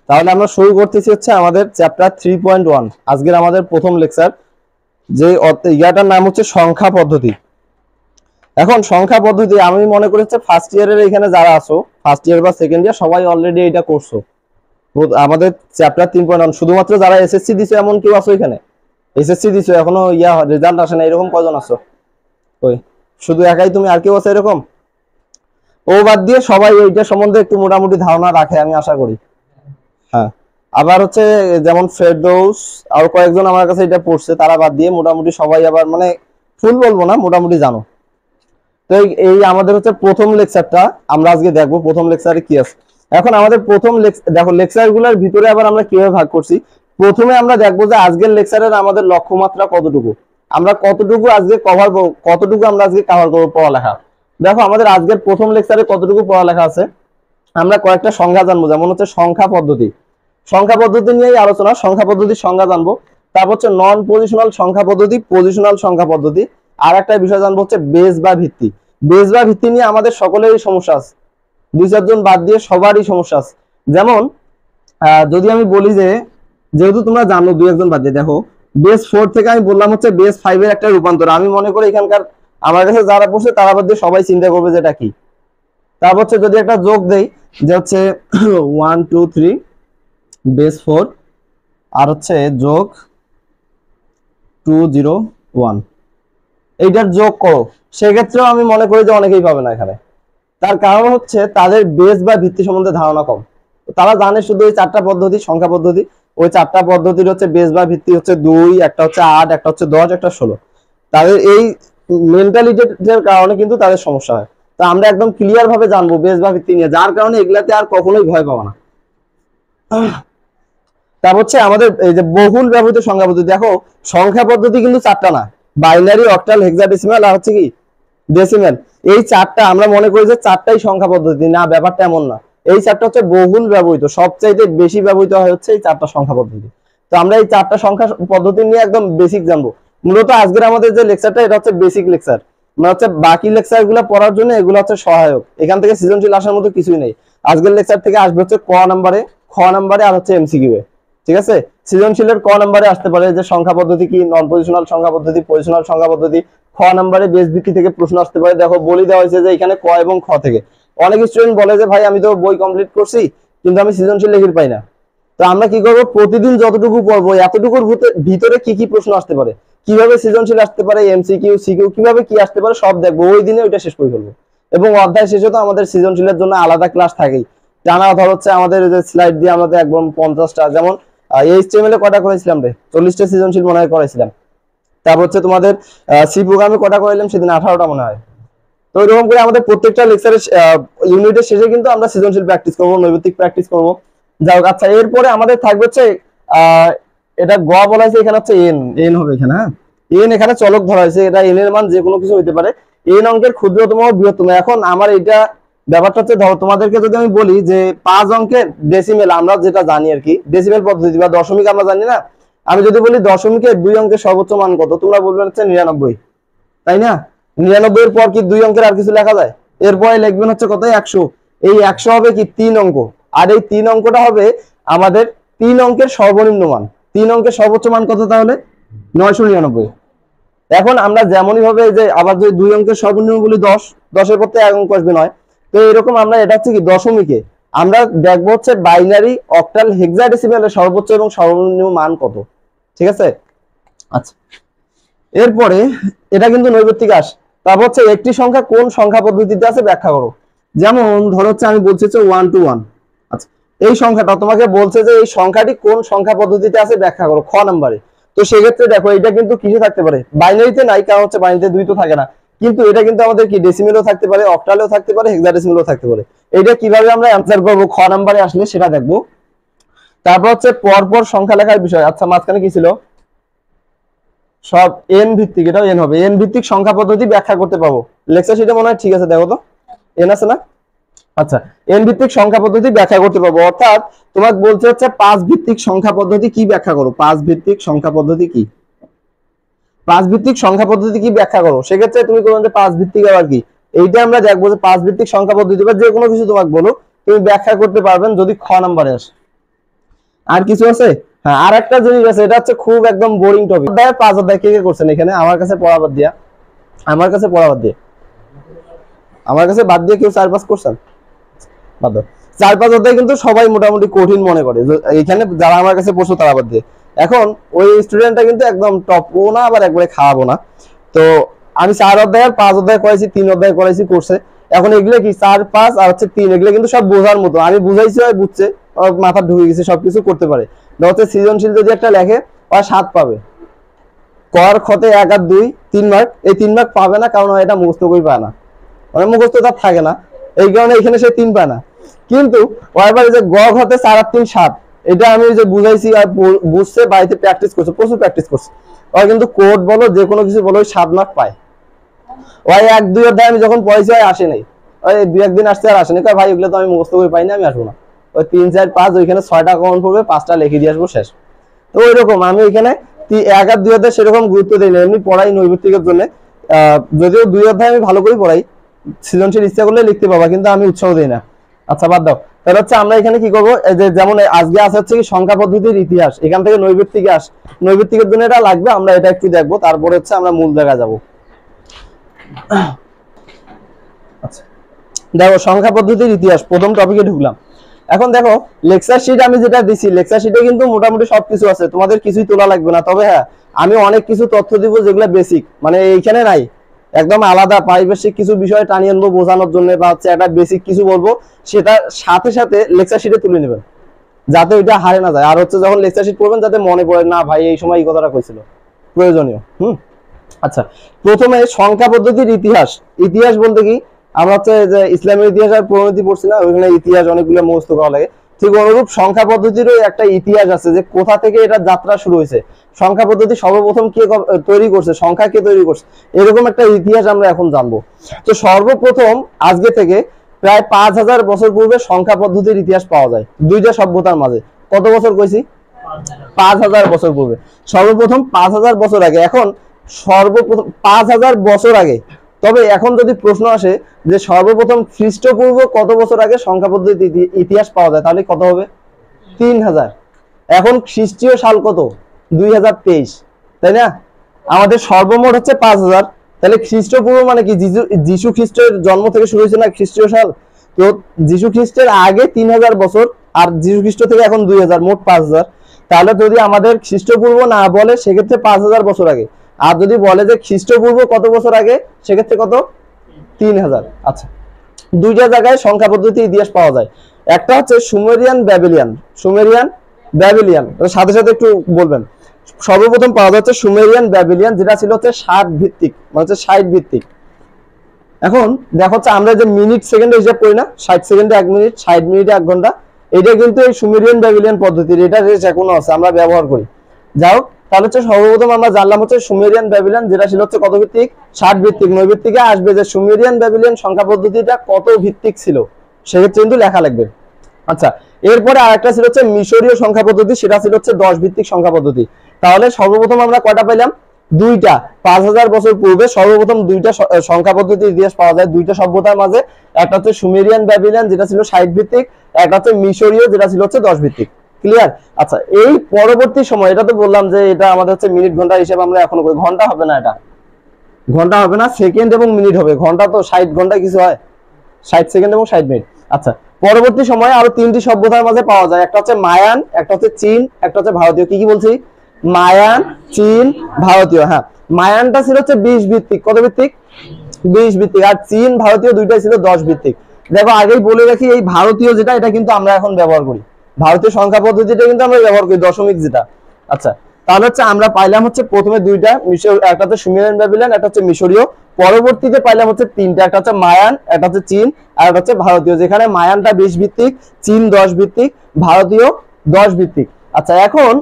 তাহলে আমরা শুরু করতেছি হচ্ছে আমাদের চ্যাপ্টার 3.1, আজকের আমাদের প্রথম লেকচার। যে ইয়াটার নাম হচ্ছে সংখ্যা পদ্ধতি। এখন সংখ্যা পদ্ধতি আমি মনে করি হচ্ছে ফার্স্ট ইয়ারের এখানে যারা আছো, ফার্স্ট ইয়ার বা সেকেন্ড ইয়ার সবাই অলরেডি এটা করছো। আমাদের চ্যাপ্টার 3.1 শুধুমাত্র যারা এসএসসি দিছো এমন কেউ আছো এখানে? এসএসসি দিছো এখনো রেজাল্ট আসে না এরকম কয়জন আছো? ওই শুধু একাই তুমি, আর কেউ আছে এরকম? ও বাদ দিয়ে সবাই এইটা সম্বন্ধে একটু মোটামুটি ধারণা রাখে আমি আশা করি। হ্যাঁ, আবার হচ্ছে যেমন ফেরদৌস আর কয়েকজন আমার কাছে এটা পড়ছে, তারা বাদ দিয়ে মোটামুটি সবাই আবার মানে ফুল বলবো না, মোটামুটি জানো। তো এই আমাদের হচ্ছে প্রথম লেকচারটা আমরা আজকে দেখবো, প্রথম লেকচারে কি আছে। এখন আমাদের প্রথম দেখো লেকচার গুলার ভিতরে আবার আমরা কিভাবে ভাগ করছি। প্রথমে আমরা দেখবো যে আজকের লেকচারের আমাদের লক্ষ্যমাত্রা কতটুকু, আমরা কতটুকু আজকে কভার করবো, কতটুকু আমরা আজকে কভার করবো পড়ালেখা। দেখো আমাদের আজকের প্রথম লেকচারে কতটুকু পড়ালেখা আছে। আমরা কয়েকটা সংজ্ঞা জানবো, যেমন হচ্ছে সংখ্যা পদ্ধতি, সংখ্যা পদ্ধতি নিয়েই আলোচনা, সংখ্যা পদ্ধতির সংজ্ঞা জানবো। তারপর হচ্ছে নন পজিশনাল সংখ্যা পদ্ধতি, পজিশনাল সংখ্যা পদ্ধতি। আর একটা বিষয় জানবো হচ্ছে বেস বা ভিত্তি। বেস বা ভিত্তি নিয়ে আমাদের সকলেরই সমস্যা আছে, 2-4 জন বাদ দিয়ে সবারই সমস্যা আছে। যেমন যদি আমি বলি যে, যেহেতু তোমরা জানো 2-1 জন বাদ দিয়ে, দেখো বেস 4 থেকে আমি বললাম হচ্ছে বেস 5 এর একটা রূপান্তর। আমি মনে করি এখানকার আমার কাছে যারা পড়ছে তারা বাদ দিয়ে সবাই চিন্তা করবে যে এটা কি। তারপর হচ্ছে যদি একটা যোগ দেই যে হচ্ছে 1 2 3 বেস 4 আর হচ্ছে যোগ 2 0 1, এইটার যোগ করো, সেক্ষেত্রেও আমি মনে করি যে অনেকেই পাবে না এখানে। তার কারণ হচ্ছে তাদের বেস বা ভিত্তি সম্বন্ধে ধারণা কম। তারা জানে শুধু ওই 4টা পদ্ধতি, সংখ্যা পদ্ধতি, ওই 4টা পদ্ধতির হচ্ছে বেস বা ভিত্তি হচ্ছে 2, একটা হচ্ছে 8, একটা হচ্ছে 10, একটা 16। তাদের এই মেন্টালিটির কারণে কিন্তু তাদের সমস্যা হয়। তা আমরা একদম ক্লিয়ার ভাবে জানবো বেস বা ভিত্তি নিয়ে, যার কারণে এগুলাতে আর কখনোই ভয় পাবো না। তারপর হচ্ছে আমাদের এই যে বহুল ব্যবহৃত সংখ্যা পদ্ধতি। দেখো সংখ্যা পদ্ধতি কিন্তু 4টা না, বাইনারি, অক্টাল, হেক্সাডেসিমাল আর হচ্ছে কি ডেসিমাল। এই 4টা আমরা মনে করি যে 4টাই সংখ্যা পদ্ধতি, না ব্যাপারটা এমন না। এই 4টা হচ্ছে বহুল ব্যবহৃত, সবচাইতে বেশি ব্যবহৃত হয় হচ্ছে এই 4টা সংখ্যা পদ্ধতি। তো আমরা এই 4টা সংখ্যা পদ্ধতি নিয়ে একদম বেসিক জানবো। মূলত আজকের আমাদের যে লেকচারটা এটা হচ্ছে বেসিক লেকচার, মানে হচ্ছে বাকি লেকচার গুলো পড়ার জন্য এগুলো হচ্ছে সহায়ক। এখান থেকে সৃজনশীল আসার মতো কিছুই নেই। আজকের লেকচার থেকে আসবে হচ্ছে ক নাম্বারে, খ নাম্বারে আর হচ্ছে এমসিকিউ এ। ঠিক আছে, সৃজনশীলের ক নাম্বারে আসতে পারে যে সংখ্যা পদ্ধতি কি, নন পজিশনাল সংখ্যা পদ্ধতি, পজিশনাল সংখ্যা পদ্ধতি। খ নাম্বারে বেস ভিত্তি থেকে প্রশ্ন আসতে পারে। দেখো বলি দেওয়া হয়েছে যে এখানে ক এবং খ থেকে। অনেক স্টুডেন্ট বলে যে ভাই আমি তো বই কমপ্লিট করছি কিন্তু আমি সৃজনশীল লিখিত পাই না। তো আমরা কি করবো, প্রতিদিন যতটুকু পড়বো এতটুকুর ভিতরে কি কি প্রশ্ন আসতে পারে, কিভাবে সৃজনশীল আসতে পারে, এমসিকিউ সিকিউ কিভাবে কি আসতে পারে সব দেখবো, ওই দিনে ওইটা শেষ করে ফেলবো। এবং অধ্যায় শেষে তো আমাদের সৃজনশীলের জন্য আলাদা ক্লাস থাকেই। টানা ধর হচ্ছে আমাদের যে স্লাইড দিয়ে আমাদের একদম 50টা, যেমন এইচটিএমএল এ কটা করেছিলাম রে, 40টা সৃজনশীল মনে হয় করেছিলাম। তারপর হচ্ছে তোমাদের সি প্রোগ্রামে কটা করাইলাম সেদিন, 18টা মনে হয়। তো এরকম করে আমাদের প্রত্যেকটা লেকচারের ইউনিটের শেষে কিন্তু আমরা সৃজনশীল প্র্যাকটিস করবো, নৈর্ব্যক্তিক প্র্যাকটিস করবো। যাই হোক, আচ্ছা এরপরে আমাদের থাকবে হচ্ছে এটা গ বলা হয়েছে, এখানে হচ্ছে এন, এন হবে এখানে। হ্যাঁ, এন এখানে চলক ধরা হয়েছে, এটা এন এর মান যে কোনো কিছু হইতে পারে। এন অঙ্কের ক্ষুদ্রতম ও বৃহত্তম। এখন আমার এটা ব্যাপারটা হচ্ছে, ধরো তোমাদেরকে যদি আমি বলি যে 5 অঙ্কের ডেসিমেল, আমরা যেটা জানি আর কি ডেসিমেল পদ্ধতি বা দশমিক আমরা জানি না, আমি যদি বলি দশমিকের 2 অঙ্কের সর্বোচ্চ মান কত, তোমরা বলবে হচ্ছে 99, তাই না? 99 এর পর কি 2 অঙ্কের আর কিছু লেখা যায়? এরপরে লিখবেন হচ্ছে কত, 100। এই 100 হবে কি 3 অঙ্ক, আর এই 3 অঙ্কটা হবে আমাদের 3 অঙ্কের সর্বনিম্ন মান। 3 অঙ্কের সর্বোচ্চ মান কত তাহলে? 999। এখন আমরা যেমনই ভাবে যে আবার যদি 2 অঙ্কের সর্বনিম্ন বলি 10, 10 এর পর তো 1 অঙ্ক আসবে 9। তো এরকম আমরা এটা হচ্ছে কি দশমিকে আমরা দেখবো হচ্ছে বাইনারি, অক্টাল, হেক্সাডেসিমালের সর্বোচ্চ এবং সর্বনিম্ন মান কত। ঠিক আছে, আচ্ছা এরপরে এটা কিন্তু নৈর্ব্যক্তিক আস। তারপর হচ্ছে একটি সংখ্যা কোন সংখ্যা পদ্ধতিতে আছে ব্যাখ্যা করো। যেমন ধরো হচ্ছে আমি বলছি হচ্ছে 1 to 1। আচ্ছা এই সংখ্যাটা তোমাকে বলছে যে এই সংখ্যাটি কোন সংখ্যা পদ্ধতিতে আছে ব্যাখ্যা করো, খ নাম্বারে। তো সেক্ষেত্রে দেখো এটা কিন্তু কিসে থাকতে পারে, বাইনারিতে নাই, কারণ হচ্ছে বাইনারিতে 2 তো থাকে না। কিন্তু এটা কিন্তু আমাদের কি ডেসিমেলও থাকতে পারে, অক্টালেও থাকতে পারে, হেক্সাডেসিমেলও থাকতে পারে। এটা কিভাবে আমরা অ্যানসার করবো খ নাম্বারে আসলে সেটা দেখবো। তারপর হচ্ছে পরপর সংখ্যা লেখার বিষয়। আচ্ছা মাঝখানে কি ছিল, সব এন ভিত্তিক, এটাও এন হবে, এন ভিত্তিক সংখ্যা পদ্ধতি ব্যাখ্যা করতে পাবো। লেকচার শিটে মনে হয় ঠিক আছে, দেখো তো এন আছে না। আচ্ছা এন ভিত্তিক সংখ্যা পদ্ধতি ব্যাখ্যা করতে পারবো, অর্থাৎ তোমাকে বলতে হচ্ছে 5 ভিত্তিক সংখ্যা পদ্ধতি কি ব্যাখ্যা করো। 5 ভিত্তিক সংখ্যা পদ্ধতি কি, 5 ভিত্তিক সংখ্যা পদ্ধতি কি ব্যাখ্যা করো। সেক্ষেত্রে তুমি বলবে 5 ভিত্তিক আবার কি, এইটা আমরা দেখবো যে 5 ভিত্তিক সংখ্যা পদ্ধতি বা যে কোনো কিছু তোমাকে বলো তুমি ব্যাখ্যা করতে পারবেন যদি খ নাম্বারে আসে। আর কিছু আছে? হ্যাঁ, আর একটা জিনিস আছে, এটা হচ্ছে খুব একদম বোরিং টপিক। 5 অধ্যায় কে কে করছেন এখানে আমার কাছে পড়াবাদ দিয়া? আমার কাছে পড়াবাদ দিয়ে, আমার কাছে বাদ দিয়ে কেউ 4-5 করছেন? বাদ দাও। 4-5 অধ্যায় কিন্তু সবাই মোটামুটি কঠিন মনে করে, এখানে যারা আমার কাছে পড়ছো তারা বাদ দিয়ে। এখন ওই স্টুডেন্টটা কিন্তু একদম টপ ও না, আবার একবারে খাওয়াবো না। তো আমি 4 অধ্যায় আর 5 অধ্যায় করাইছি, 3 অধ্যায় করাইছি কোর্সে। এখন এগুলো কি 4, 5 আর হচ্ছে 3, এগুলো কিন্তু সব বোঝার মতো। আমি বুঝাইছি, হয় বুঝছে, মাথা ঢুকে গেছে, সবকিছু করতে পারে। হচ্ছে সৃজনশীল যদি একটা লেখে, আর 7 পাবে। কর খতে 1 আর 2 3 মার্ক, এই 3 মার্ক পাবে না, কারণ এটা মুখস্থ করে পায় না, মানে মুখস্থ তার থাকে না, এই কারণে এখানে সে 3 পায় না। কিন্তু ওইবার যে গ ঘতে 4 আর 3 7, এটা আমি যে বুঝাইছি আর বুঝছে, বাড়িতে প্র্যাকটিস করছে, প্রচুর প্র্যাকটিস করছে, ওই কিন্তু কোড বলো যে কোনো কিছু বলো 7 মার্ক পায়। ওই 1-2 অধ্যায় আমি যখন পড়াইছি ওই আসে নাই, ওই 2-1 দিন আসছে আর আসে নাই, ভাই ওগুলো তো আমি মুখস্থ করে পাই না, আমি আসবো না। ওই 3, 4, 5 ওইখানে 6টা কমন পড়বে, 5টা লিখে দিয়ে আসবো, শেষ। তো ওই রকম আমি এখানে 1 আর 2 অধ্যায় সেরকম গুরুত্ব দিই না, এমনি পড়াই নৈর্ব্যক্তিকের জন্য। যদিও 2 অধ্যায় আমি ভালো করে পড়াই, সৃজনশীল ইচ্ছা করলে লিখতে পাবা, কিন্তু আমি উৎসাহ দিই না। আচ্ছা বাদ দাও। তাহলে হচ্ছে আমরা এখানে কি করবো, যে যেমন আজকে আছে হচ্ছে কি সংখ্যা পদ্ধতির ইতিহাস, এখান থেকে নৈর্ব্যক্তিকে নৈর্ব্যক্তিকের জন্য এটা লাগবে, আমরা এটা একটু দেখবো, তারপরে হচ্ছে আমরা মূল জায়গায় যাবো। আচ্ছা দেখো, সংখ্যা পদ্ধতির ইতিহাস, প্রথম টপিকে ঢুকলাম। এখন দেখো লেকচার শিট আমি যেটা দিছি, লেকচার শিটে কিন্তু মোটামুটি সবকিছু আছে, তোমাদের কিছুই তোলা লাগবে না। তবে হ্যাঁ, আমি অনেক কিছু তথ্য দিব যেগুলো বেসিক, মানে এইখানে নাই, একদম আলাদা পারিপার্শ্বিক কিছু বিষয় টানিয়ে আনবো বোঝানোর জন্য, বা হচ্ছে একটা বেসিক কিছু বলবো, সেটা সাথে সাথে লেকচার শিটে তুলে নেবেন, যাতে ওইটা হারে না যায়। আর হচ্ছে যখন লেকচার শিট পড়বেন, যাতে মনে পড়ে না ভাই এই সময় এই কথাটা কইছিল, প্রয়োজনীয়। আচ্ছা, প্রথমে সংখ্যা পদ্ধতির ইতিহাস। ইতিহাস বলতে কি, আমরা হচ্ছে যে ইসলামের ইতিহাস আর পরিণতি পড়ছি না, ওইখানে ইতিহাস অনেকগুলো মুখস্থ করা লাগে, ঠিক অনুরূপ সংখ্যা পদ্ধতিরও একটা ইতিহাস আছে, যে কোথা থেকে এটা যাত্রা শুরু হয়েছে, সংখ্যা পদ্ধতি সর্বপ্রথম কে তৈরি করছে, সংখ্যা কে তৈরি করছে, এরকম একটা ইতিহাস আমরা এখন জানবো। তো সর্বপ্রথম আজকে থেকে প্রায় 5000 বছর পূর্বে সংখ্যা পদ্ধতির ইতিহাস পাওয়া যায়, দুইটা সভ্যতার মাঝে। কত বছর কইছি? 5000 বছর পূর্বে, সর্বপ্রথম 5000 বছর আগে। এখন সর্বপ্রথম 5000 বছর আগে, তবে এখন যদি প্রশ্ন আসে যে সর্বপ্রথম খ্রিস্টপূর্ব কত বছর আগে সংখ্যা পদ্ধতির ইতিহাস পাওয়া যায়, তাহলে কত হবে? 3000। এখন খ্রিস্টীয় সাল কত? 2023, তাই না? আমাদের সর্বমোট হচ্ছে 5000, তাহলে খ্রিস্টপূর্ব মানে কি, যিশু খ্রিস্টের জন্ম থেকে শুরু হয়েছে না খ্রিস্টীয় সাল। তো যিশু খ্রিস্টের আগে 3000 বছর, আর যিশু খ্রিস্ট থেকে এখন 2000, মোট 5000। তাহলে যদি আমাদের খ্রিস্টপূর্ব না বলে, সেক্ষেত্রে 5000 বছর আগে, আর যদি বলে যে খ্রিস্টপূর্ব কত বছর আগে, সেক্ষেত্রে কত? 3000। আচ্ছা, দুইটা জায়গায় সংখ্যা পদ্ধতি ইতিহাস পাওয়া যায়, একটা হচ্ছে সুমেরিয়ান ব্যাবিলিয়ান। সুমেরিয়ান ব্যাবিলিয়ান সাথে সাথে একটু বলবেন। সর্বপ্রথম পাওয়া যাচ্ছে সুমেরিয়ান ব্যাবিলিয়ান, যেটা ছিল হচ্ছে 60 ভিত্তিক, মানে হচ্ছে 60 ভিত্তিক। এখন দেখো হচ্ছে আমরা যে মিনিট সেকেন্ডে হিসাব করি না, 60 সেকেন্ডে 1 মিনিট, 60 মিনিটে 1 ঘন্টা, এটা কিন্তু এই সুমেরিয়ান ব্যাবিলিয়ান পদ্ধতির, এটা এখনো আছে, আমরা ব্যবহার করি। যাও, তাহলে হচ্ছে সর্বপ্রথম আমরা জানলাম হচ্ছে সুমেরিয়ান ব্যাবিলিয়ান, যেটা ছিল হচ্ছে কত ভিত্তিক? 60 ভিত্তিক। নৈর্ব্যক্তিকে আসবে যে সুমেরিয়ান ব্যাবিলিয়ান সংখ্যা পদ্ধতিটা কত ভিত্তিক ছিল, সেক্ষেত্রে কিন্তু লেখা লাগবে। আচ্ছা, এরপরে আরেকটা ছিল হচ্ছে মিশরীয় সংখ্যা পদ্ধতি, সেটা ছিল হচ্ছে 10 ভিত্তিক সংখ্যা পদ্ধতি। তাহলে সর্বপ্রথম আমরা কয়টা পেলাম? দুইটা। 5000 বছর পূর্বে সর্বপ্রথম দুইটা সংখ্যা পদ্ধতির ইতিহাস পাওয়া যায়, দুইটা সভ্যতার মাঝে। একটা হচ্ছে সুমেরিয়ান ব্যাবিলিয়ান, যেটা ছিল 60 ভিত্তিক, একটা হচ্ছে মিশরীয়, যেটা ছিল হচ্ছে 10 ভিত্তিক। ক্লিয়ার? আচ্ছা, এই পরবর্তী সময়, এটা তো বললাম যে এটা আমাদের হচ্ছে মিনিট ঘন্টা হিসেবে আমরা এখনো করি, ঘন্টা হবে না, এটা ঘন্টা হবে না, সেকেন্ড এবং মিনিট হবে। ঘন্টা তো 60 ঘন্টা কিছু হয়, 60 সেকেন্ড এবং 60 মিনিট। আচ্ছা, পরবর্তী সময়ে আরো 3টি সভ্যতার মাঝে পাওয়া যায়, একটা হচ্ছে মায়ান, একটা হচ্ছে চীন, একটা হচ্ছে ভারতীয়। কি কি বলছি? মায়ান, চীন, ভারতীয়। হ্যাঁ, মায়ানটা ছিল হচ্ছে 20 ভিত্তিক। কত ভিত্তিক? 20 ভিত্তিক। আর চীন, ভারতীয় দুইটাই ছিল 10 ভিত্তিক। দেখো, আগেই বলে রাখি, এই ভারতীয় যেটা, এটা কিন্তু আমরা এখন ব্যবহার করি, ভারতীয় সংখ্যা পদ্ধতিটা কিন্তু আমরা ব্যবহার করি, দশমিক যেটা। আচ্ছা, তাহলে হচ্ছে আমরা পাইলাম হচ্ছে প্রথমে দুইটা, একটা হচ্ছে সুমেরিয়ান ব্যাবিলিয়ান, একটা হচ্ছে মিশরীয়। পরবর্তীতে পাইলাম হচ্ছে 3টা, একটা হচ্ছে মায়ান, একটা হচ্ছে চীন, আর একটা হচ্ছে ভারতীয়, যেখানে মায়ানটা 20 ভিত্তিক, চীন 10 ভিত্তিক, ভারতীয় 10 ভিত্তিক। আচ্ছা, এখন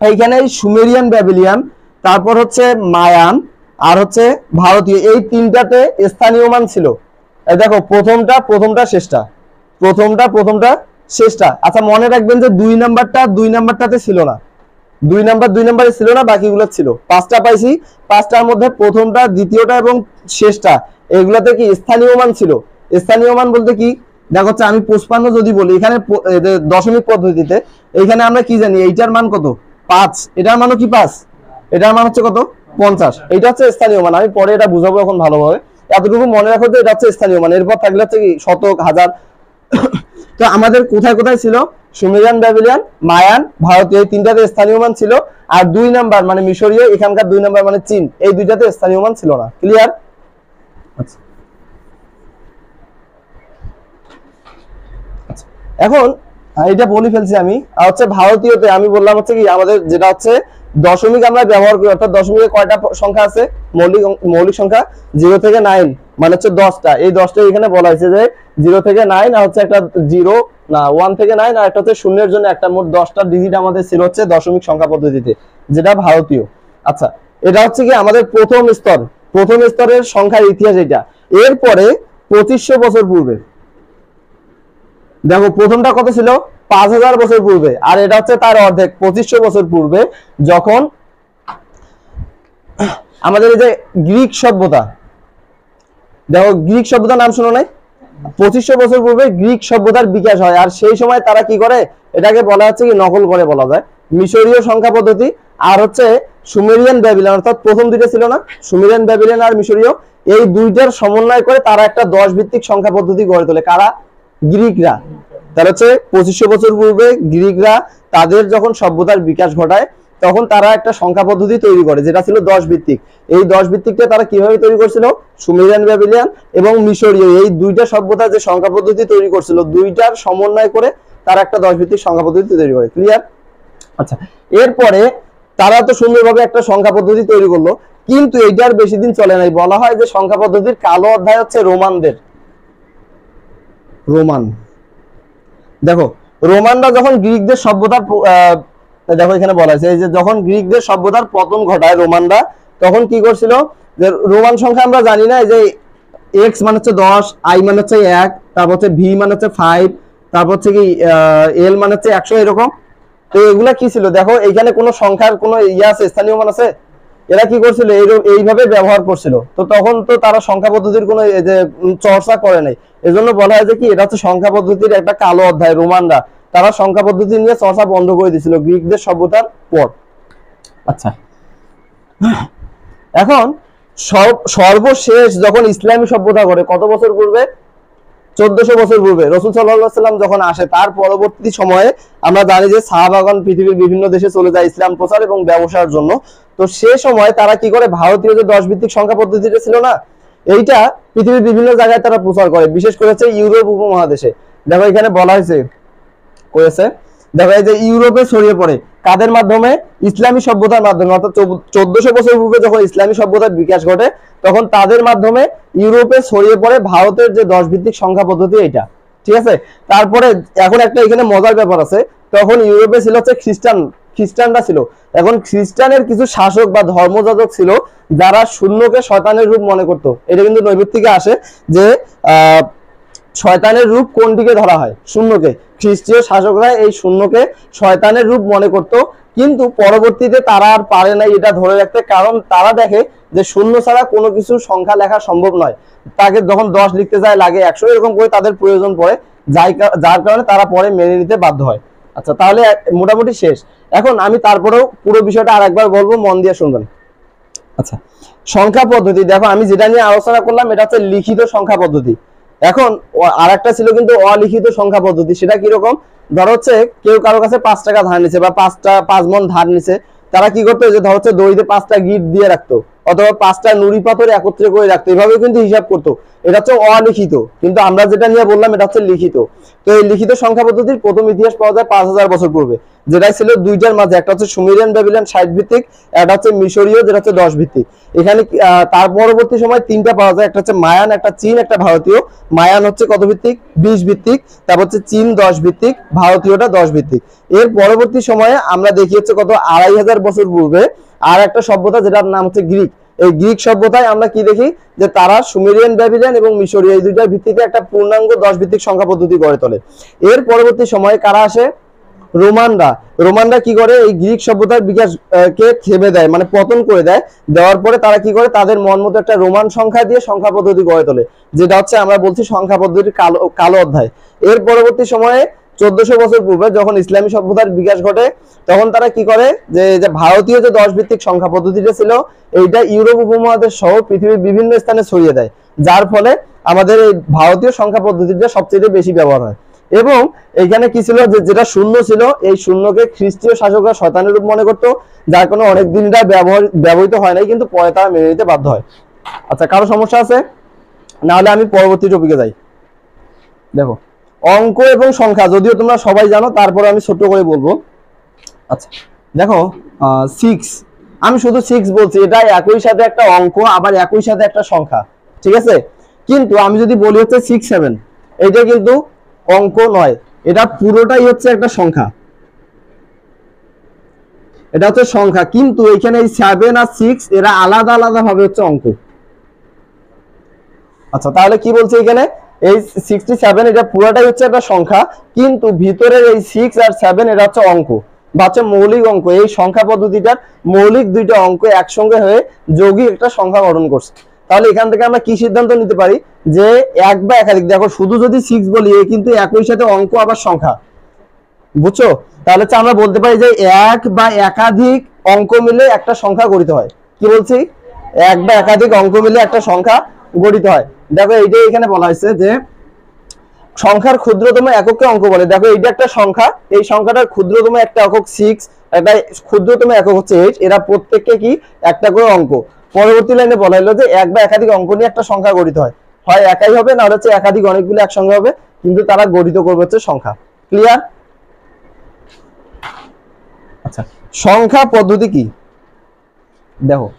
এইখানে সুমেরিয়ান ব্যাবিলিয়ান, তারপর হচ্ছে মায়ান, আর হচ্ছে ভারতীয়, এই 3টাতে স্থানীয় মান ছিল। দেখো, প্রথমটা শেষটা, প্রথমটা শেষটা। আচ্ছা, মনে রাখবেন যে 2 নাম্বারটাতে ছিল না, 2 নাম্বারে ছিল না, বাকিগুলো ছিল। 5টা পাইছি, 5টার মধ্যে প্রথমটা, দ্বিতীয়টা এবং শেষটা, এগুলাতে কি স্থানীয় মান ছিল। স্থানীয় মান বলতে কি, দেখো হচ্ছে আমি 55 যদি বলি, এখানে দশমিক পদ্ধতিতে এখানে আমরা কি জানি, এইটার মান কত 5, এটার মানও কি 5, এটার মান হচ্ছে কত 50, এটা হচ্ছে স্থানীয় মান। আমি পরে এটা বুঝাবো এখন ভালোভাবে, এতটুকু মনে রাখো যে এটা হচ্ছে স্থানীয় মান। এরপর থাকলে হচ্ছে কি শতক, হাজার। তো আমাদের কোথায় কোথায় ছিল, সুমেরিয়ান, ব্যাবিলিয়ান, মায়ান, ভারতীয়, এই তিনটাতে স্থানীয় মান ছিল। আর 2 নাম্বার মানে মিশরীয়, এখানকার 2 নাম্বার মানে চীন, এই দুইটাতে স্থানীয় মান ছিল না। ক্লিয়ার? আচ্ছা, এখন এটা বলে ফেলছি আমি। আর হচ্ছে ভারতীয়তে আমি বললাম হচ্ছে কি আমাদের যেটা হচ্ছে দশমিক আমরা ব্যবহার করি, অর্থাৎ দশমিকে কয়টা সংখ্যা আছে, মৌলিক সংখ্যা 0 থেকে 9 মানে হচ্ছে 10টা। এই 10টা এখানে বলা হয়েছে যে 0 থেকে 9, আর হচ্ছে একটা 0 না 1 থেকে 9, আর একটা হচ্ছে শূন্যের জন্য একটা, মোট 10টা ডিজিট আমাদের ছিল হচ্ছে দশমিক সংখ্যা পদ্ধতিতে, যেটা ভারতীয়। আচ্ছা, এটা হচ্ছে কি আমাদের প্রথম স্তরের সংখ্যার ইতিহাস এটা। এরপরে 2500 বছর পূর্বে, দেখো প্রথমটা কত ছিল 5000 বছর পূর্বে, আর এটা হচ্ছে তার অর্ধেক 2500 বছর পূর্বে, যখন আমাদের এই যে গ্রিক সভ্যতা, দেখো গ্রিক সভ্যতার নাম শোনো নাই? 2500 বছর পূর্বে গ্রিক সভ্যতার বিকাশ হয়। আর সেই সময় তারা কি করে, এটাকে বলা হচ্ছে কি নকল করে বলা যায়, মিশরীয় সংখ্যা পদ্ধতি আর হচ্ছে সুমেরিয়ান, ব্যাবিলিয়ান, অর্থাৎ প্রথম দুইটা ছিল না, সুমেরিয়ান, ব্যাবিলিয়ান আর মিশরীয়, এই দুইটার সমন্বয় করে তারা একটা 10 ভিত্তিক সংখ্যা পদ্ধতি গড়ে তোলে। কারা? গ্রিকরা। তাহলে হচ্ছে 2500 বছর পূর্বে গ্রিকরা তাদের যখন সভ্যতার বিকাশ ঘটায়, তখন তারা একটা সংখ্যা পদ্ধতি তৈরি করে যেটা ছিল 10 ভিত্তিক। এই 10 ভিত্তিকটা তারা কিভাবে তৈরি করছিল, সুমেরিয়ান, ব্যাবিলিয়ান এবং মিশরীয়, এই দুইটা সভ্যতা যে সংখ্যা পদ্ধতি তৈরি করছিল, দুইটার সমন্বয় করে তারা একটা 10 ভিত্তিক সংখ্যা পদ্ধতি তৈরি করে। ক্লিয়ার? আচ্ছা, এরপরে তারা তো সুন্দরভাবে একটা সংখ্যা পদ্ধতি তৈরি করলো, কিন্তু এইটার বেশি দিন চলে নাই। বলা হয় যে সংখ্যা পদ্ধতির কালো অধ্যায় হচ্ছে রোমানদের। রোমান, দেখো রোমানরা যখন গ্রিকদের সভ্যতার দেখো এখানে বলা আছে এই যে যখন গ্রিকদের সভ্যতার পতন ঘটায় রোমানরা, তখন কি করছিল, যে রোমান সংখ্যা আমরা জানি না, এই যে এক্স মানে হচ্ছে 10, আই মানে হচ্ছে 1, তারপর হচ্ছে ভি মানে হচ্ছে 5, তারপর হচ্ছে কি এল মানে হচ্ছে 100, এরকম। তো এগুলা কি ছিল, দেখো এইখানে কোনো সংখ্যার কোনো ইয়ে আছে, স্থানীয় মান আছে? এরা কি করছিল, এইভাবে ব্যবহার করছিল। তো তখন তো তারা সংখ্যা পদ্ধতির কোনো যে চর্চা করে নাই, এজন্য বলা হয় যে কি এটা হচ্ছে সংখ্যা পদ্ধতির একটা কালো অধ্যায়। রোমানরা তারা সংখ্যা পদ্ধতি নিয়ে চর্চা বন্ধ করে দিয়েছিল গ্রিকদের সভ্যতার পর। আচ্ছা, এখন সর্বশেষ যখন ইসলামী সভ্যতা করে কত বছর পূর্বে, 1400 বছর পূর্বে রাসূল সাল্লাল্লাহু আলাইহি ওয়াসাল্লাম যখন আসে, তার পরবর্তী সময়ে আমরা জানি যে সাহাবাগণ পৃথিবীর বিভিন্ন দেশে চলে যায় ইসলাম প্রচার এবং ব্যবসার জন্য। তো সে সময় তারা কি করে, ভারতীয় যে 10 ভিত্তিক সংখ্যা পদ্ধতিটা ছিল না, এইটা পৃথিবীর বিভিন্ন জায়গায় তারা প্রচার করে, বিশেষ করে ইউরোপ উপমহাদেশে। দেখো এখানে বলা হয়েছে করেছে, দেখো এই যে ইউরোপে ছড়িয়ে পড়ে কাদের মাধ্যমে, ইসলামী সভ্যতার মাধ্যমে। অর্থাৎ 1400 বছর পূর্বে যখন ইসলামী সভ্যতার বিকাশ ঘটে, তখন তাদের মাধ্যমে ইউরোপে ছড়িয়ে পড়ে ভারতের যে 10 ভিত্তিক সংখ্যা পদ্ধতি এটা। ঠিক আছে? তারপরে এখন একটা এখানে মজার ব্যাপার আছে, তখন ইউরোপে ছিল হচ্ছে খ্রিস্টানরা ছিল। এখন খ্রিস্টানের কিছু শাসক বা ধর্মযাজক ছিল যারা শূন্যকে শয়তানের রূপ মনে করতো। এটা কিন্তু নৈবেদ থেকে আসে যে শয়তানের রূপ কোনটিকে ধরা হয়, শূন্যকে। খ্রিস্টীয় শাসকরা এই শূন্যকে শয়তানের রূপ মনে করত, কিন্তু পরবর্তীতে তারা আর পারে নাই এটা ধরে রাখতে, কারণ তারা দেখে যে শূন্য ছাড়া কোনো কিছু সংখ্যা লেখা সম্ভব নয়। তাকে যখন 10 লিখতে যায় লাগে 100, এরকম করে তাদের প্রয়োজন পড়ে, যার কারণে তারা পরে মেনে নিতে বাধ্য হয়। আচ্ছা, তাহলে মোটামুটি শেষ। এখন আমি তারপরেও পুরো বিষয়টা আরেকবার বলবো, মন দিয়ে শুনবেন। আচ্ছা, সংখ্যা পদ্ধতি, দেখো আমি যেটা নিয়ে আলোচনা করলাম এটা হচ্ছে লিখিত সংখ্যা পদ্ধতি। এখন আরেকটা ছিল কিন্তু অলিখিত সংখ্যা পদ্ধতি। সেটা কিরকম, ধরো হচ্ছে কেউ কারো কাছে 5 টাকা ধার নিছে বা 5 মণ ধার নিছে, তারা কি করতো, যে ধরো হচ্ছে দড়িতে 5টা গিট দিয়ে রাখতো, অথবা 5টা নুড়ি পাথর একত্রে করে রাখতো, এভাবে কিন্তু হিসাব করতো। এটা হচ্ছে অলিখিত, কিন্তু আমরা যেটা নিয়ে বললাম এটা হচ্ছে লিখিত। তো এই লিখিত সংখ্যা পদ্ধতির প্রথম ইতিহাস পাওয়া যায় 5000 বছর পূর্বে, যেটা ছিল দুইটার মাঝে, একটা হচ্ছে সুমেরিয়ান, ব্যাবিলিয়ান 60 ভিত্তিক, একটা হচ্ছে মিশরীয় যেটা হচ্ছে 10 ভিত্তিক। এখানে তার পরবর্তী সময় তিনটা পাওয়া যায়, একটা হচ্ছে মায়ান, একটা চীন, একটা ভারতীয়। মায়ান হচ্ছে কত ভিত্তিক, 20 ভিত্তিক, তারপর হচ্ছে চীন 10 ভিত্তিক, ভারতীয়টা 10 ভিত্তিক। এর পরবর্তী সময়ে আমরা দেখি হচ্ছে কত 2500 বছর পূর্বে আর একটা সভ্যতা যেটার নাম হচ্ছে গ্রিক। এই গ্রিক সভ্যতায় আমরা কি দেখি, যে তারা সুমেরিয়ান, ব্যাবিলিয়ান এবং মিশরীয় এই দুইটার ভিত্তিতে একটা পূর্ণাঙ্গ 10 ভিত্তিক সংখ্যা পদ্ধতি গড়ে তোলে। এর পরবর্তী সময়ে কারা আসে, রোমানরা রোমানরা কি করে, এই গ্রিক সভ্যতার বিকাশ কে থেমে দেয়, মানে পতন করে দেয়। দেওয়ার পরে তারা কি করে, তাদের মন মতো একটা রোমান সংখ্যা দিয়ে সংখ্যা পদ্ধতি গড়ে তোলে, যেটা হচ্ছে আমরা বলছি সংখ্যা পদ্ধতির কালো কালো অধ্যায়। এর পরবর্তী সময়ে 1400 বছর পূর্বে যখন ইসলামী সভ্যতার বিকাশ ঘটে, তখন তারা কি করে, যে ভারতীয় যে 10 ভিত্তিক সংখ্যা পদ্ধতিটা ছিল, এইটা ইউরোপ উপমহাদেশ সহ পৃথিবীর বিভিন্ন স্থানে ছড়িয়ে দেয়, যার ফলে আমাদের এই ভারতীয় সংখ্যা পদ্ধতিটা সবচেয়ে বেশি ব্যবহার হয়। এবং এইখানে কি ছিল, যে যেটা শূন্য ছিল, এই শূন্যকে খ্রিস্টীয় শাসকরা শয়তানের রূপ মনে করতো, যার কোনো অনেক দিন ব্যবহৃত হয় নাই, কিন্তু পরে তারা মেনে নিতে বাধ্য হয়। আচ্ছা, কারো সমস্যা আছে? না হলে আমি পরবর্তী টপিকে যাই। দেখো, অঙ্ক এবং সংখ্যা যদিও তোমরা সবাই জানো, তারপরে আমি ছোট করে বলবো। আচ্ছা দেখো, 6, আমি শুধু 6 বলছি, এটা একই সাথে একটা অঙ্ক, আবার একই সাথে একটা সংখ্যা, ঠিক আছে? কিন্তু আমি যদি বলি হচ্ছে 6, 7, এটা কিন্তু অঙ্ক নয়, এটা পুরোটাই হচ্ছে একটা সংখ্যা, এটা হচ্ছে সংখ্যা। কিন্তু এখানে এই 7 আর 6 এরা আলাদা আলাদা ভাবে হচ্ছে অঙ্ক। আচ্ছা, তাহলে কি বলছে এখানে, এই 67 এটা পুরোটাই হচ্ছে একটা সংখ্যা, কিন্তু ভিতরের এই 6 আর 7 এটা হচ্ছে অঙ্ক, বা হচ্ছে মৌলিক অঙ্ক। এই সংখ্যা পদ্ধতিটার মৌলিক দুইটা অঙ্ক একসঙ্গে হয়ে যৌগিক একটা সংখ্যা গঠন করছে। তাহলে এখান থেকে আমরা কি সিদ্ধান্ত নিতে পারি, যে এক বা একাধিক, দেখো শুধু যদি 6 বলি, কিন্তু একই সাথে অঙ্ক আবার সংখ্যা, বুঝছো? তাহলে আমরা বলতে পারি যে এক বা একাধিক অঙ্ক মিলে একটা সংখ্যা গঠিত হয়। কি বলছি, এক বা একাধিক অঙ্ক মিলে একটা সংখ্যা গঠিত হয়। দেখো এইটাই এখানে বলা হয়েছে যে সংখ্যার ক্ষুদ্রতম এককে অঙ্ক বলে। দেখো এইটা একটা সংখ্যা, এই সংখ্যাটার ক্ষুদ্রতম একটা একক 6, একটা ক্ষুদ্রতম একক হচ্ছে 8, এরা প্রত্যেককে কি একটা করে অঙ্ক। পরবর্তী লাইনে বলা হলো যে এক বা একাধিক অঙ্ক নিয়ে একটা সংখ্যা গঠিত হয়, হয় একাই হবে, না হচ্ছে একাধিক অনেকগুলো একসঙ্গে হবে, কিন্তু তারা গঠিত করবে হচ্ছে সংখ্যা। ক্লিয়ার? আচ্ছা, সংখ্যা পদ্ধতি কি দেখো,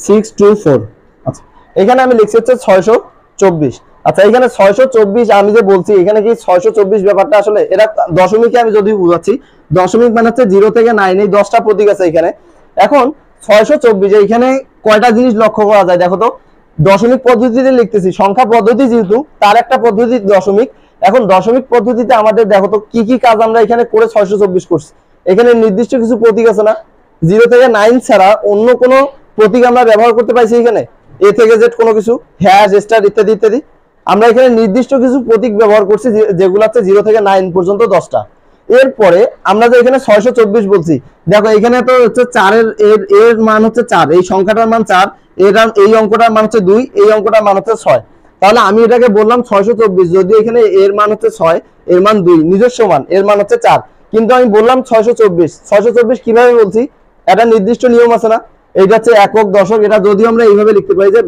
সিক্স টু ফোর। আচ্ছা, এখানে আমি লিখছি হচ্ছে 624। আচ্ছা, এখানে 624 আমি যে বলছি, এখানে কি 624 ব্যাপারটা আসলে এটা দশমিকে আমি যদি বুঝাচ্ছি, দশমিক মানে হচ্ছে 0 থেকে 9, এই 10টা প্রতীক আছে এখানে। এখন 624 এখানে কয়টা জিনিস লক্ষ্য করা যায় দেখো তো। দশমিক পদ্ধতিতে লিখতেছি, সংখ্যা পদ্ধতি যেহেতু, তার একটা পদ্ধতি দশমিক। এখন দশমিক পদ্ধতিতে আমাদের দেখো তো কি কি কাজ আমরা এখানে করে 624 করছি। এখানে নির্দিষ্ট কিছু প্রতীক আছে না, 0 থেকে 9 ছাড়া অন্য কোনো প্রতীক আমরা ব্যবহার করতে পাইছি এখানে, এ থেকে জেড কোনো কিছু, হ্যাশ, স্টার ইত্যাদি ইত্যাদি। আমরা এখানে নির্দিষ্ট কিছু প্রতীক ব্যবহার করছি, যেগুলো হচ্ছে 0 থেকে 9 পর্যন্ত 10টা। এরপরে আমরা যে এখানে 624 বলছি, দেখো এখানে তো হচ্ছে 4 এর মান হচ্ছে 4, এই সংখ্যাটার মান 4, এই অঙ্কটার মান হচ্ছে 2, এই অঙ্কটার মান হচ্ছে 6। তাহলে আমি এটাকে বললাম 624, যদি এখানে এর মান হচ্ছে 6, এর মান 2, নিজস্ব মান এর মান হচ্ছে 4, কিন্তু আমি বললাম 624 কিভাবে বলছি, একটা নির্দিষ্ট নিয়ম আছে না, এইটা হচ্ছে একক দশক। এটা যদিও আমরা এইভাবে লিখতে পারি যে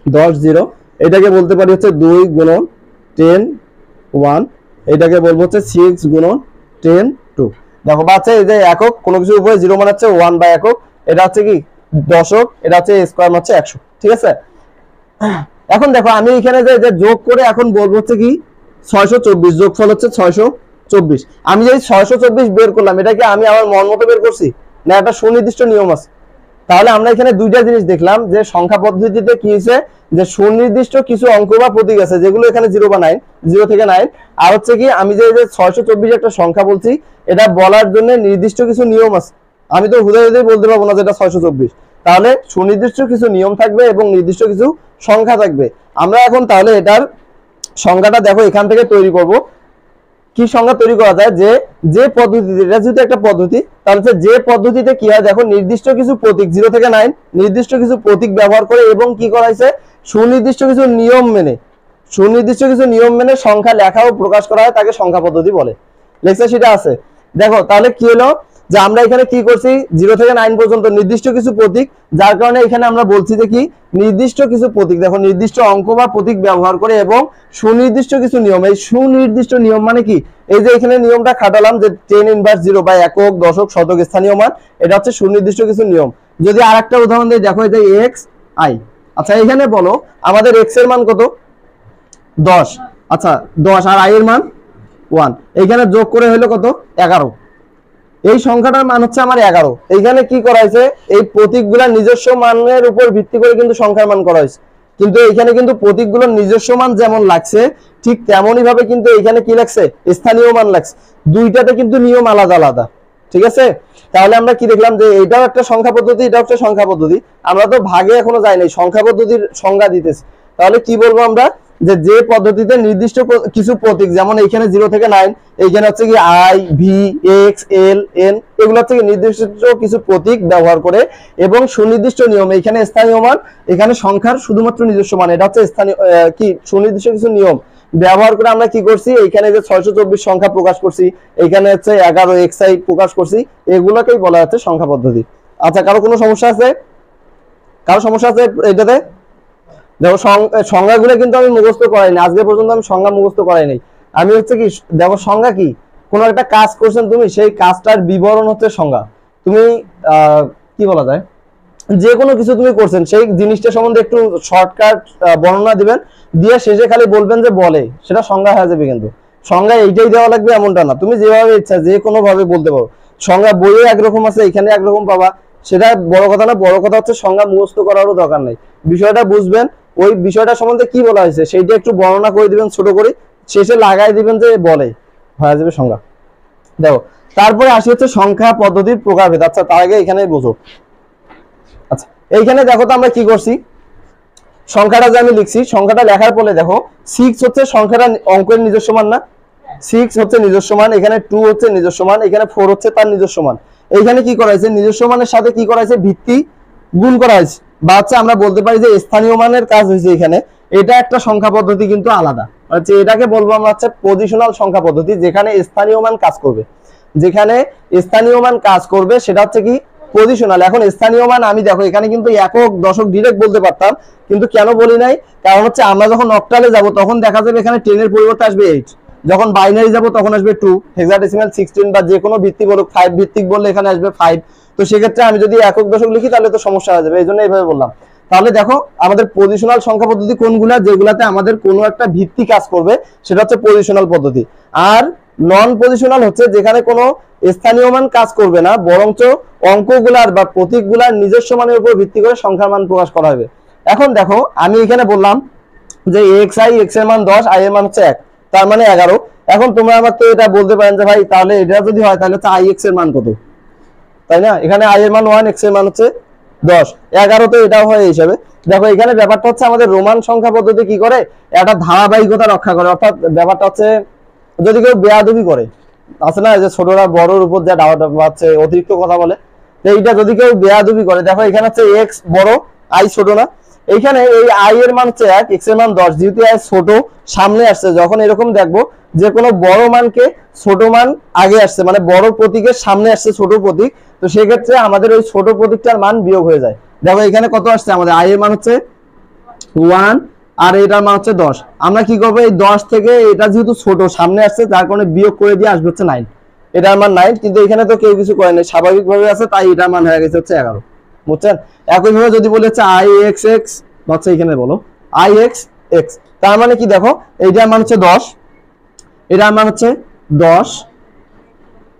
10 0, এটাকে বলতে পারি হচ্ছে 2 গুণন 10 1, এটাকে বলবো হচ্ছে 6 গুণন 10 2। দেখো বাচ্চা, এই যে একক, কোনো কিছুর উপরে 0 মানে হচ্ছে 1 বা একক, এটা হচ্ছে কি দশক, এটা হচ্ছে স্কয়ার হচ্ছে 100, ঠিক আছে? এখন দেখো আমি এখানে যে যোগ করে এখন বলবো হচ্ছে কি 624, যোগফল হচ্ছে 624। আমি যে 624 বের করলাম, এটা কি আমি আমার মন মতো বের করছি, না একটা সুনির্দিষ্ট নিয়ম আছে? তাহলে আমরা এখানে দুইটা জিনিস দেখলাম, যে সংখ্যা পদ্ধতিতে কি হয়েছে, যে সুনির্দিষ্ট কিছু অঙ্ক বা প্রতীক আছে যেগুলো এখানে 0 বা 9, 0 থেকে 9, আর হচ্ছে কি আমি যে 624 একটা সংখ্যা বলছি, এটা বলার জন্য নির্দিষ্ট কিছু নিয়ম আছে। আমি তো হুদাই হুদাই বলতে পারবো না যেটা 624, তাহলে সুনির্দিষ্ট কিছু নিয়ম থাকবে এবং নির্দিষ্ট কিছু সংখ্যা থাকবে। আমরা এখন তাহলে এটার সংখ্যাটা দেখো এখান থেকে তৈরি করব। কি সংখ্যা তৈরি করা যায়, যে পদ্ধতিতে, এটা যেহেতু একটা পদ্ধতি, তাহলে যে পদ্ধতিতে কি হয় দেখো, নির্দিষ্ট কিছু প্রতীক 0 থেকে 9, নির্দিষ্ট কিছু প্রতীক ব্যবহার করে এবং কি করা হয়েছে, সুনির্দিষ্ট কিছু নিয়ম মেনে সংখ্যা লেখা ও প্রকাশ করা হয়, তাকে সংখ্যা পদ্ধতি বলে। লেখা সেটা আছে। দেখো তাহলে কি হলো, যে আমরা এখানে কি করছি, 0 থেকে 9 পর্যন্ত নির্দিষ্ট কিছু প্রতীক, যার কারণে এখানে আমরা বলছি যে কি নির্দিষ্ট কিছু প্রতীক, দেখো নির্দিষ্ট অঙ্ক বা প্রতীক ব্যবহার করে এবং সুনির্দিষ্ট কিছু নিয়ম। এই সুনির্দিষ্ট নিয়ম মানে কি, এই যে এখানে নিয়মটা খাটালাম যে 10 ইনভার্স 0 বা একক দশক শতক স্থানীয় মান, এটা হচ্ছে সুনির্দিষ্ট কিছু নিয়ম। যদি আরেকটা উদাহরণ দিই, দেখো এই যে x i। আচ্ছা, এখানে বলো আমাদের x এর মান কত, 10। আচ্ছা 10, আর i এর মান 1, এখানে যোগ করে হলো কত, 11। এই সংখ্যাটার মান হচ্ছে আমার 11। এইখানে কি করা হয়েছে, এই প্রতীকগুলা নিজস্ব মানের উপর ভিত্তি করে কিন্তু সংখ্যার মান করা হয়েছে। কিন্তু এখানে কিন্তু প্রতীকগুলোর নিজস্ব মান যেমন লাগছে ঠিক তেমনই ভাবে কিন্তু এখানে কি লাগছে, স্থানীয় মান লাগছে। দুইটাতে কিন্তু নিয়ম আলাদা আলাদা, ঠিক আছে। তাহলে আমরা কি দেখলাম যে এটাও একটা সংখ্যা পদ্ধতি, এটাও একটা সংখ্যা পদ্ধতি। আমরা তো ভাগে এখনো যাই নাই, সংখ্যা পদ্ধতির সংজ্ঞা দিতেছি। তাহলে কি বলবো আমরা, যে পদ্ধতিতে নির্দিষ্ট কিছু প্রতীক, যেমন এইখানে 0 থেকে 9, এইখানে হচ্ছে কি I, V, x, L, N, এগুলো হচ্ছে কি নির্দিষ্ট কিছু প্রতীক ব্যবহার করে এবং সুনির্দিষ্ট নিয়ম, এখানে স্থানীয় মান, এখানে সংখ্যার শুধুমাত্র নিজস্ব মান, এটা হচ্ছে স্থানীয় কি সুনির্দিষ্ট কিছু নিয়ম ব্যবহার করে আমরা কি করছি, এইখানে যে 624 সংখ্যা প্রকাশ করছি, এইখানে হচ্ছে 11 এক্সাই প্রকাশ করছি, এগুলোকেই বলা হচ্ছে সংখ্যা পদ্ধতি। আচ্ছা, কারো কোনো সমস্যা আছে? কারো সমস্যা আছে এটাতে? দেখো সংজ্ঞাগুলো কিন্তু আমি মুখস্থ করাইনি, আজকে পর্যন্ত আমি সংজ্ঞা মুখস্থ করাইনি। আমি হচ্ছে কি, দেখো সংজ্ঞা কি, কোনো একটা কাজ করছেন তুমি, সেই কাজটার বিবরণ হচ্ছে সংজ্ঞা। তুমি কি বলা যায়, যে কোনো কিছু তুমি করছেন সেই জিনিসটা সম্বন্ধে একটু শর্টকাট বর্ণনা দিবেন, দিয়ে শেষে খালি বলবেন যে বলে, সেটা সংজ্ঞা হয়ে যাবে। কিন্তু সংজ্ঞা এইটাই দেওয়া লাগবে এমনটা না, তুমি যেভাবে ইচ্ছা যে কোনো ভাবে বলতে পারো। সংজ্ঞা বইয়ে একরকম আছে, এখানে একরকম পাবা, সেটা বড় কথা না। বড় কথা হচ্ছে সংজ্ঞা মুখস্থ করারও দরকার নেই, বিষয়টা বুঝবেন, ওই বিষয়টা সম্বন্ধে কি বলা হয়েছে সেইটা একটু বর্ণনা করে দিবেন ছোট করে, শেষে লাগাই দিবেন যে বলে, হয়ে যাবে সংজ্ঞা। দেখো, তারপরে আসি হচ্ছে সংখ্যা পদ্ধতির প্রকারভেদ। আচ্ছা, তার আগে এখানে বোঝো। আচ্ছা, এইখানে দেখো তো আমরা কি করছি, সংখ্যাটা যে আমি লিখছি, সংখ্যাটা লেখার পরে দেখো 6 হচ্ছে সংখ্যাটা অঙ্কের নিজস্ব মান না, 6 হচ্ছে নিজস্ব মান, এখানে 2 হচ্ছে নিজস্ব মান, এখানে 4 হচ্ছে তার নিজস্ব মান। এইখানে কি করা হয়েছে, নিজস্ব মানের সাথে কি করা হয়েছে, ভিত্তি গুণ করা হয়েছে, বা হচ্ছে আমরা বলতে পারি যে স্থানীয় মানের কাজ হয়েছে এখানে। এটা একটা সংখ্যা পদ্ধতি কিন্তু আলাদা, হচ্ছে এটাকে বলবো আমরা হচ্ছে পজিশনাল সংখ্যা পদ্ধতি, যেখানে স্থানীয় মান কাজ করবে, যেখানে স্থানীয় মান কাজ করবে সেটা হচ্ছে কি পজিশনাল। এখন স্থানীয় মান আমি দেখো এখানে কিন্তু একক দশক ডিরেক্ট বলতে পারতাম, কিন্তু কেন বলি নাই, কারণ হচ্ছে আমরা যখন অক্টালে যাব তখন দেখা যাবে এখানে 10 এর পরিবর্তে আসবে 8, যখন বাইনারি যাব তখন আসবে 2, হেক্সাডেসিমাল 16 বা যে কোনো ভিত্তিক বলুক 5 ভিত্তিক বললে এখানে আসবে 5। তো সেক্ষেত্রে আমি যদি একক দশক লিখি তাহলে তো সমস্যা হয়ে যাবে, এই জন্য এইভাবে বললাম। তাহলে দেখো আমাদের পজিশনাল সংখ্যা পদ্ধতি কোনগুলা, যেগুলাতে আমাদের কোনো একটা ভিত্তি কাজ করবে সেটা হচ্ছে পজিশনাল পদ্ধতি। আর নন পজিশনাল হচ্ছে যেখানে কোনো স্থানীয় মান কাজ করবে না, বরঞ্চ অঙ্কগুলার বা প্রতীকগুলার নিজস্ব মানের উপর ভিত্তি করে সংখ্যার মান প্রকাশ করা হবে। এখন দেখো আমি এখানে বললাম যে এক্স আই, এক্স এর মান 10, আই এর মান হচ্ছে 1, তার মানে 11। এখন তোমরা আমার তো এটা বলতে পারেন যে ভাই তাহলে এটা যদি হয় তাহলে হচ্ছে আই এক্স এর মান কত, তাই না? এখানে আই এর মান 1, এক্স এর মান হচ্ছে 10, 11, তো এটাও হয় এই হিসাবে। দেখো এখানে ব্যাপারটা হচ্ছে আমাদের রোমান সংখ্যা পদ্ধতি কি করে, একটা ধারাবাহিকতা রক্ষা করে। অর্থাৎ ব্যাপারটা হচ্ছে যদি কেউ বেয়াদবি করে, আছে না যে ছোটরা বড়র উপর যা ডাওয়া পাচ্ছে, অতিরিক্ত কথা বলে, এইটা যদি কেউ বেয়াদবি করে, দেখো এখানে হচ্ছে এক্স বড়, আই ছোট না, এইখানে এই আই এর মান হচ্ছে 1, এক্স এর মান 10, যেহেতু আই ছোট সামনে আসছে, যখন এরকম দেখবো যে কোনো বড় মানকে ছোট মান আগে আসছে, মানে বড় প্রতীকের সামনে আসছে ছোট প্রতীক, তো সেক্ষেত্রে আমাদের ওই ছোট প্রতীকটার মান বিয়োগ হয়ে যায়। দেখো এখানে কত আসছে, আমাদের আই এর মান হচ্ছে 1 আর এটার মান হচ্ছে 10। আমরা কি করবো, এই 10 থেকে এটা যেহেতু ছোট সামনে আসছে যার কারণে বিয়োগ করে দিয়ে আসবে হচ্ছে 9, এটার মান 9, কিন্তু এখানে তো কেউ কিছু করে নাই, স্বাভাবিকভাবে আছে, তাই এটার মান হয়ে গেছে হচ্ছে 11, বুঝছেন? একইভাবে যদি বলি হচ্ছে আই এক্স এক্স, হচ্ছে এখানে বলো আই এক্স এক্স, তার মানে কি দেখো এইটার মান হচ্ছে 10, এটার মান হচ্ছে 10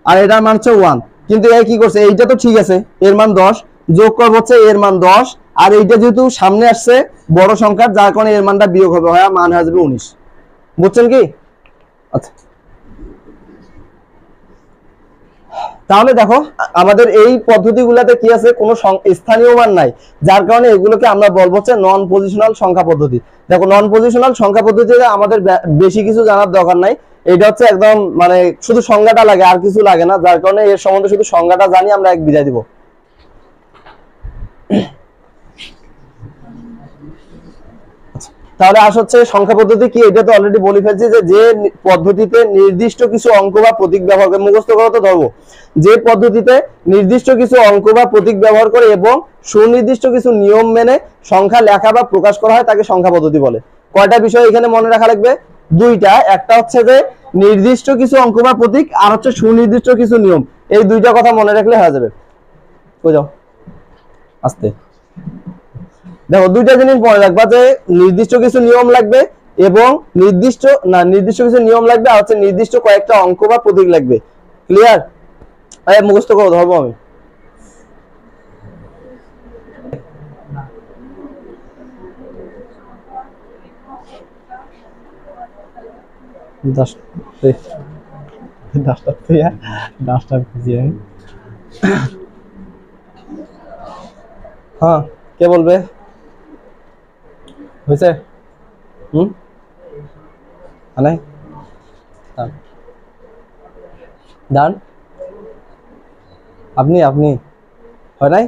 আর এটার মান হচ্ছে 1, কিন্তু এই কি করছে, এইটা তো ঠিক আছে, এর মান 10, যোগ করবো হচ্ছে এর মান 10, আর এইটা যেহেতু সামনে আসছে বড় সংখ্যা যার কারণে এর মানটা বিয়োগ হবে, হয় মান হয়ে যাবে 19, বুঝছেন কি? আচ্ছা, তাহলে দেখো আমাদের এই পদ্ধতিগুলোতে কি আছে, কোনো স্থানীয় মান নাই, যার কারণে এগুলোকে আমরা বলবো হচ্ছে নন পজিশনাল সংখ্যা পদ্ধতি। দেখো নন পজিশনাল সংখ্যা পদ্ধতিতে আমাদের বেশি কিছু জানার দরকার নাই, এটা হচ্ছে একদম মানে শুধু সংজ্ঞাটা লাগে আর কিছু লাগে না, যার কারণে এর সম্বন্ধে শুধু সংজ্ঞাটা জানি আমরা এক বিদায় দিব। তাহলে হচ্ছে সংখ্যা পদ্ধতি কি, এটা তো অলরেডি বলে ফেলছি যে পদ্ধতিতে নির্দিষ্ট কিছু অঙ্ক বা প্রতীক ব্যবহার করে, মুখস্থ করা তো ধরবো, যে পদ্ধতিতে নির্দিষ্ট কিছু অঙ্ক বা প্রতীক ব্যবহার করে এবং সুনির্দিষ্ট কিছু নিয়ম মেনে সংখ্যা লেখা বা প্রকাশ করা হয় তাকে সংখ্যা পদ্ধতি বলে। কয়টা বিষয় এখানে মনে রাখা লাগবে, দুইটা, একটা হচ্ছে যে নির্দিষ্ট কিছু অঙ্ক বা প্রতীক, আর হচ্ছে সুনির্দিষ্ট কিছু নিয়ম, এই দুইটা কথা মনে রাখলে হয়ে যাবে। বুঝাও আস্তে, দেখো দুইটা জিনিস মনে রাখবা, যে নির্দিষ্ট কিছু নিয়ম লাগবে এবং নির্দিষ্ট কিছু নিয়ম লাগবে, আর হচ্ছে নির্দিষ্ট কয়েকটা অঙ্ক বা প্রতীক লাগবে। ক্লিয়ার? মুখস্থ করো, ধরবো আমি। 10 10টা খুঁজি আমি। হ্যাঁ, কে বলবে? হয়েছে? নাই ডান, আপনি হয় নাই?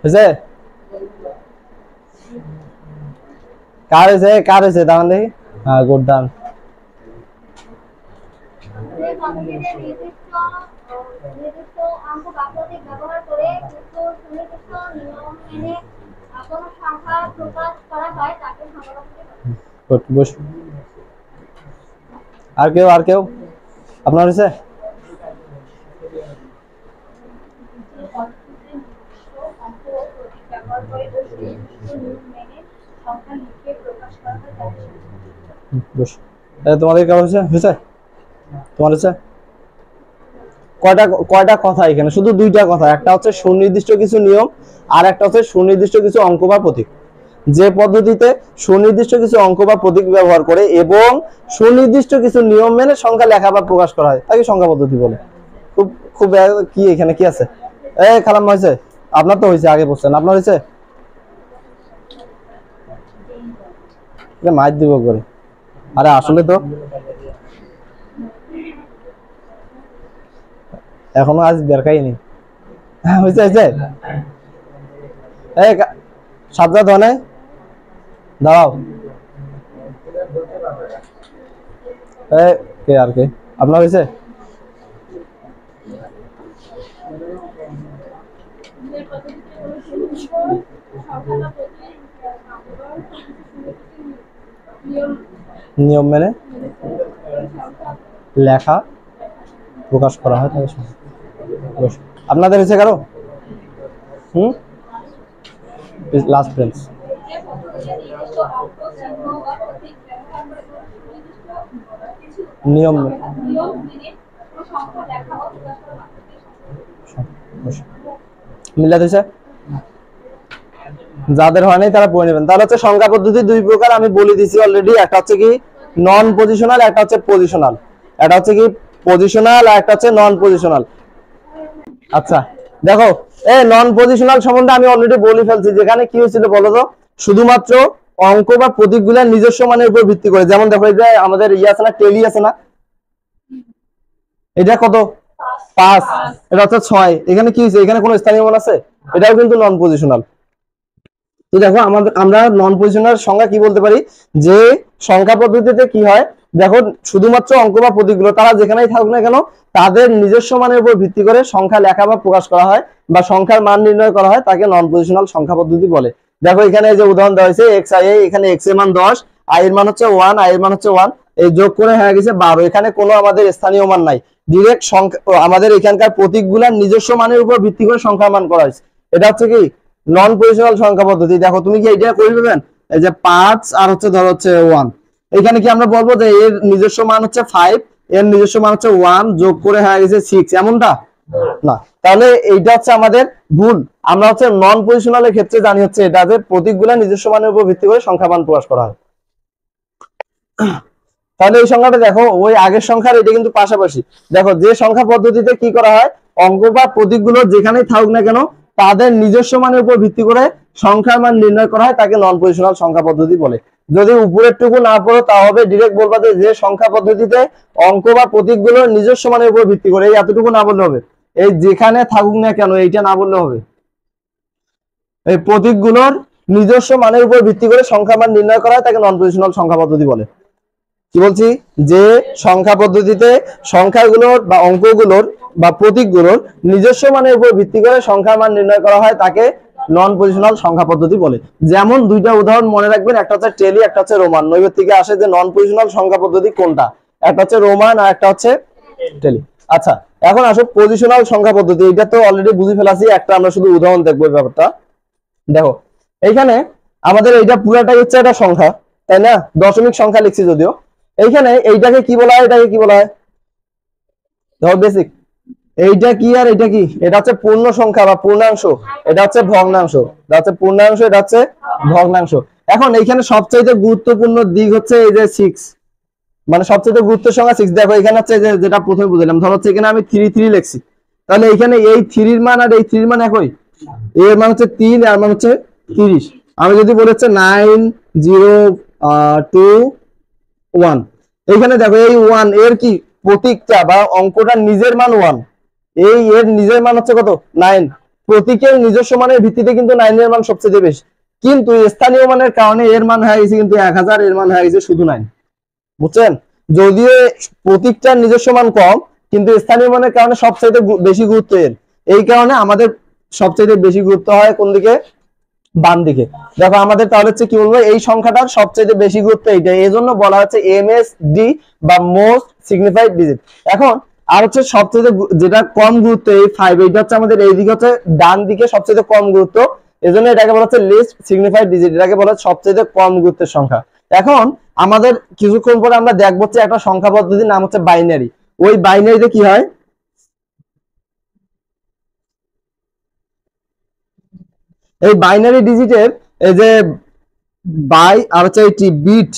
হয়েছে? কার হয়েছে দাঁড়ান দেখি। হ্যাঁ, গুড, ডান। আর কেউ আপনার হয়েছে? তোমাদের কেমন হয়েছে? তোমার হচ্ছে কয়টা কথা এখানে? শুধু দুইটা কথা। একটা হচ্ছে সুনির্দিষ্ট কিছু নিয়ম, আর একটা হচ্ছে সুনির্দিষ্ট কিছু অঙ্ক বা প্রতীক। যে পদ্ধতিতে সুনির্দিষ্ট কিছু অঙ্ক বা প্রতীক ব্যবহার করে এবং সুনির্দিষ্ট কিছু নিয়ম মেনে সংখ্যা লেখা বা প্রকাশ করা হয় তাকে সংখ্যা পদ্ধতি বলে। খুব খুব কি এখানে কি আছে? খালাম হয়েছে? আপনার তো হয়েছে, আগে বলছেন। আপনার হয়েছে? মাইর দিব করে। আরে আসলে তো এখনো আজ বের খাইনি। হয়েছে? সাজ্জাদ হয় নাই? দাঁড়াও। কে আর কে? আপনার হয়েছে? নিয়ম মেনে লেখা প্রকাশ করা হয় তাই। আপনাদের হয়েছে কারো? Last bench. নিয়ম মিলাতে হয়েছে? যাদের হয় নাই তারা পড়ে নেবেন। তাহলে হচ্ছে সংখ্যা পদ্ধতি দুই প্রকার আমি বলে দিছি অলরেডি। একটা হচ্ছে কি নন পজিশনাল, একটা হচ্ছে পজিশনাল। এটা হচ্ছে কি পজিশনাল আর একটা হচ্ছে নন পজিশনাল। আচ্ছা দেখো, নন পজিশনাল সম্বন্ধে আমি অলরেডি বলে ফেলছি। যেখানে কি হয়েছিল বলো তো, শুধুমাত্র অঙ্ক বা প্রতীকগুলোর নিজস্ব মানের উপর ভিত্তি করে। যেমন দেখো এই যে আমাদের আছে না, টেলি আছে না, এটা কত? 5, এটা হচ্ছে 6। এখানে কি হয়েছে? এখানে কোনো স্থানীয় মান আছে? এটাও কিন্তু নন পজিশনাল। তো দেখো আমরা নন পজিশনাল সংখ্যা কি বলতে পারি, যে সংখ্যা পদ্ধতিতে কি হয় দেখো, শুধুমাত্র অঙ্ক বা প্রতীকগুলো তারা যেখানেই থাকুক না কেন তাদের নিজস্ব মানের উপর ভিত্তি করে সংখ্যা লেখা বা প্রকাশ করা হয় বা সংখ্যার মান নির্ণয় করা হয়, তাকে নন পজিশনাল সংখ্যা পদ্ধতি বলে। দেখো এখানে যে উদাহরণ দেওয়া হয়েছে এক্স আই, এখানে এক্স এর মান 10, আই এর মান হচ্ছে 1, আই এর মান হচ্ছে 1, এই যোগ করে হয়ে গেছে 12। এখানে কোনো আমাদের স্থানীয় মান নাই, ডিরেক্ট সংখ্যা আমাদের এখানকার প্রতীকগুলোর নিজস্ব মানের উপর ভিত্তি করে সংখ্যার মান করা হয়েছে। এটা হচ্ছে কি নন পজিশনাল সংখ্যা পদ্ধতি। দেখো তুমি কি এটা করে নেবেন, এই যে 5 আর হচ্ছে ধরো হচ্ছে 1, এখানে কি আমরা বলবো যে এর নিজস্ব মান হচ্ছে 5, এর নিজস্ব মান হচ্ছে 1, যোগ করে হয়ে গেছে 6, এমনটা না। তাহলে এইটা হচ্ছে আমাদের ভুল। আমরা হচ্ছে নন পজিশনালের ক্ষেত্রে জানি হচ্ছে এটা যে প্রতীকগুলো নিজস্ব মানের উপর ভিত্তি করে সংখ্যা মান প্রকাশ করা হয়। তাহলে এই সংখ্যাটা দেখো ওই আগের সংখ্যার এটা কিন্তু পাশাপাশি। দেখো যে সংখ্যা পদ্ধতিতে কি করা হয়, অঙ্ক বা প্রতীকগুলো যেখানেই থাকুক না কেন তাদের নিজস্ব মানের উপর ভিত্তি করে সংখ্যার মান নির্ণয় করা হয়, তাকে নন পজিশনাল সংখ্যা পদ্ধতি বলে। যদি উপরের টুকু না পড়ো তাহলে ডিরেক্ট বলবা যে সংখ্যা পদ্ধতিতে অঙ্ক বা প্রতীকগুলোর নিজস্ব মানের উপর ভিত্তি করে, এই এতটুকু না বললে হবে। এই যেখানে থাকুক না কেন এইটা না বললে হবে। এই প্রতীকগুলোর নিজস্ব মানের উপর ভিত্তি করে সংখ্যা মান নির্ণয় করা হয়, তাকে নন পজিশনাল সংখ্যা পদ্ধতি বলে। কি বলছি, যে সংখ্যা পদ্ধতিতে সংখ্যাগুলোর বা অঙ্কগুলোর বা প্রতীকগুলোর নিজস্ব মানের উপর ভিত্তি করে সংখ্যার মান নির্ণয় করা হয়, তাকে নন পজিশনাল সংখ্যা পদ্ধতি বলে। যেমন দুইটা উদাহরণ মনে রাখবেন, একটা হচ্ছে টেলি, একটা হচ্ছে রোমান। নৈবেদ থেকে আসে যে নন পজিশনাল সংখ্যা পদ্ধতি কোনটা, একটা হচ্ছে রোমান আর একটা হচ্ছে টেলি। আচ্ছা এখন আসো পজিশনাল সংখ্যা পদ্ধতি। এটা তো অলরেডি বুঝে ফেলাছি, একটা আমরা শুধু উদাহরণ দেখবো এই ব্যাপারটা। দেখো এইখানে আমাদের এইটা পুরাটাই হচ্ছে একটা সংখ্যা, তাই না? দশমিক সংখ্যা লিখছি যদিও। এইখানে এইটাকে কি বলা হয়, এটাকে কি বলা হয়? ধর বেসিক, এইটা কি আর এটা কি? এটা হচ্ছে পূর্ণ সংখ্যা বা পূর্ণাংশ, এটা হচ্ছে ভগ্নাংশ। এটা হচ্ছে পূর্ণাংশ, এটা হচ্ছে ভগ্নাংশ। এখন এইখানে সবচাইতে গুরুত্বপূর্ণ দিক হচ্ছে এই যে 6, মানে সবচেয়ে গুরুত্বের সংখ্যা 6। দেখো এখানে হচ্ছে যে যেটা প্রথমে বুঝলাম, ধরো হচ্ছে এখানে আমি 3 লিখছি, তাহলে এখানে এই 3 এর মান আর এই 3 এর মান একই, এর মান হচ্ছে 3 আর মান হচ্ছে 30। আমি যদি বলি হচ্ছে 9 0 2 1, এইখানে দেখো এই 1 এর কি প্রতীকটা বা অঙ্কটার নিজের মান 1, এই এর নিজের মান হচ্ছে কত 9, প্রতীকের নিজস্ব মানের ভিত্তিতে কিন্তু 9 এর মান সবচেয়ে বেশি, কিন্তু স্থানীয় মানের কারণে এর মান হয়ে গেছে কিন্তু 1000, এর মান হয়ে গেছে শুধু 9। বুঝছেন? যদিও প্রতীকটার নিজস্ব মান কম, কিন্তু স্থানীয় মানের কারণে সবচেয়ে বেশি গুরুত্ব এর, এই কারণে আমাদের সবচেয়ে বেশি গুরুত্ব হয় কোন দিকে, বাম দিকে। দেখো আমাদের তাহলে হচ্ছে কি বলবো, এই সংখ্যাটার সবচেয়ে বেশি গুরুত্ব এইটা, এই জন্য বলা হচ্ছে MSD বা মোস্ট সিগনিফাইড ডিজিট। এখন আর হচ্ছে সবচেয়ে যেটা কম গুরুত্ব এই 5, এইটা হচ্ছে আমাদের এই দিকে হচ্ছে ডান দিকে সবচেয়ে কম গুরুত্ব, এজন্য এটাকে বলা হচ্ছে লিস্ট সিগনিফাইড ডিজিট, এটাকে বলা হচ্ছে সবচেয়ে কম গুরুত্বের সংখ্যা। এখন আমাদের কিছুক্ষণ পরে আমরা দেখবো হচ্ছে একটা সংখ্যা পদ্ধতির নাম হচ্ছে বাইনারি। ওই বাইনারিতে কি হয়, এই বাইনারি ডিজিটের এই যে বাই আর হচ্ছে এই বিট,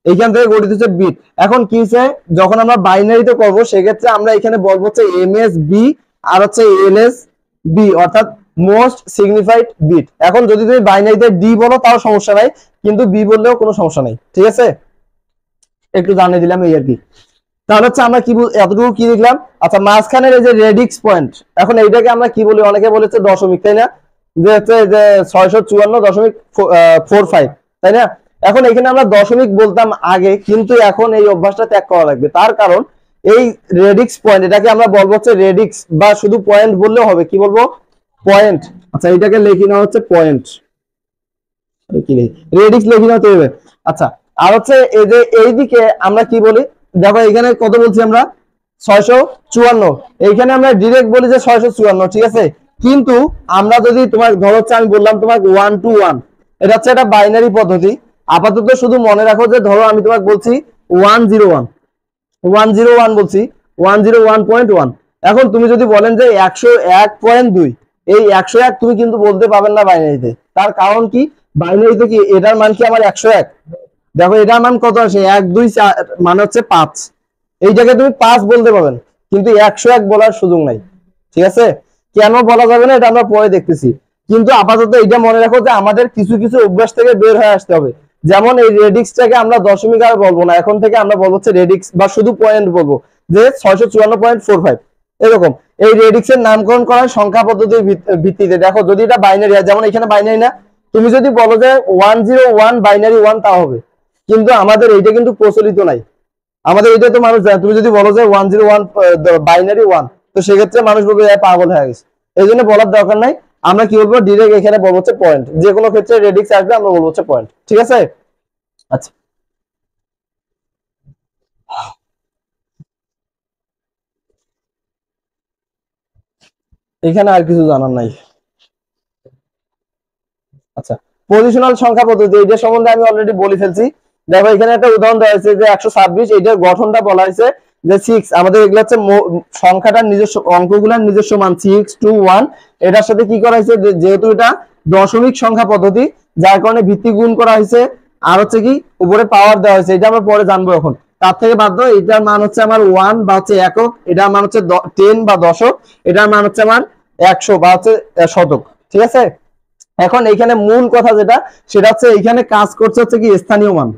এইখান থেকে গঠিত হচ্ছে বিট। এখন কি হচ্ছে, যখন আমরা বাইনারিতে করব সেক্ষেত্রে আমরা এখানে বলবো হচ্ছে MSB আর হচ্ছে LSB, অর্থাৎ মোস্ট সিগনিফাইড বিট। এখন যদি তুমি বাইনারিতে ডি বলো তাও সমস্যা নাই, কিন্তু বি বললেও কোনো সমস্যা নাই, ঠিক আছে? একটু জানিয়ে দিলাম এই আর কি। তাহলে হচ্ছে আমরা কি এতটুকু কি লিখলাম। আচ্ছা, মাঝখানের এই যে রেডিক্স পয়েন্ট, এখন এইটাকে আমরা কি বলি, অনেকে বলেছে দশমিক, তাই না? যে হচ্ছে যে 654.45, তাই না? এখন এখানে আমরা দশমিক বলতাম আগে, কিন্তু এখন এই অভ্যাসটা ত্যাগ করা লাগবে। তার কারণ এই রেডিক্স পয়েন্ট, এটাকে আমরা বলবো হচ্ছে রেডিক্স, বা শুধু পয়েন্ট বললেও হবে, কি বলবো, পয়েন্ট। আচ্ছা, এটাকে লিখি না হচ্ছে পয়েন্ট, কি লিখি, রেডিক্স লিখি না হবে। আচ্ছা, আর হচ্ছে এই যে এইদিকে আমরা কি বলি, দেখো এখানে কত বলছি আমরা, 654, এইখানে আমরা ডিরেক্ট বলি যে 654, ঠিক আছে? কিন্তু আমরা যদি তোমার ধরো হচ্ছে আমি বললাম তোমাকে 1 to 1, এটা হচ্ছে একটা বাইনারি পদ্ধতি। আপাতত শুধু মনে রাখো যে ধরো আমি তোমাকে বলছি 101 বলছি, 101.1। এখন তুমি যদি বলেন যে 101.2, এই 101 তুমি কিন্তু বলতে পারবেন না বাইনারিতে। তার কারণ কি, বাইনারিতে কি এটার মান কি আমার 101, দেখো এটার মান কত আসে, 1 2 4 মানে হচ্ছে 5, এইটাকে তুমি 5 বলতে পারবেন, কিন্তু 101 বলার সুযোগ নাই, ঠিক আছে? কেন বলা যাবে না এটা আমরা পরে দেখতেছি, কিন্তু আপাতত এটা মনে রাখো যে আমাদের কিছু কিছু অভ্যাস থেকে বের হয়ে আসতে হবে। যেমন এই রেডিক্সটাকে আমরা দশমিক আর বলবো না, এখন থেকে আমরা বলবো হচ্ছে রেডিক্স, বা শুধু পয়েন্ট বলবো, যে 654.45 এরকম। এই রেডিক্সের নামকরণ করা হয় সংখ্যা পদ্ধতির ভিত্তিতে। দেখো যদি এটা বাইনারি হয়, যেমন এখানে বাইনারি না, তুমি যদি বলো যে 101 বাইনারি 1, তা হবে, কিন্তু আমাদের এইটা কিন্তু প্রচলিত নাই, আমাদের এটা তো মানুষ জানে। তুমি যদি বলো যে 101 বাইনারি 1, তো সেক্ষেত্রে মানুষ বলবে পাগল হয়ে গেছে, এই জন্য বলার দরকার নাই। আমরা কি বলবো, ডিরেক্ট এখানে বলবো হচ্ছে পয়েন্ট, যে কোনো ক্ষেত্রে রেডিক্স আসবে আমরা বলবো হচ্ছে পয়েন্ট, ঠিক আছে? আচ্ছা, এখানে আর কিছু জানার নাই। আচ্ছা, পজিশনাল সংখ্যা পদ্ধতি, এটা সম্বন্ধে আমি অলরেডি বলে ফেলছি। দেখো এখানে একটা উদাহরণ দেওয়া হয়েছে যে 126, এইটার গঠনটা বলা হয়েছে যে 6, আমাদের এগুলো হচ্ছে সংখ্যাটার নিজস্ব, অঙ্কগুলোর নিজস্ব মান 6 to 1। এটার সাথে কি করা হয়েছে, যেহেতু এটা দশমিক সংখ্যা পদ্ধতি, যার কারণে ভিত্তি গুণ করা হয়েছে, আর হচ্ছে কি উপরে পাওয়ার দেওয়া হয়েছে, এটা আমরা পরে জানবো। এখন তার থেকে বাধ্য, এটার মান হচ্ছে আমার 1 বা হচ্ছে একক, এটার মান হচ্ছে 10 বা দশক, এটার মান হচ্ছে আমার 100 বা হচ্ছে শতক, ঠিক আছে? এখন এইখানে মূল কথা যেটা, সেটা হচ্ছে এইখানে কাজ করছে হচ্ছে কি স্থানীয় মান,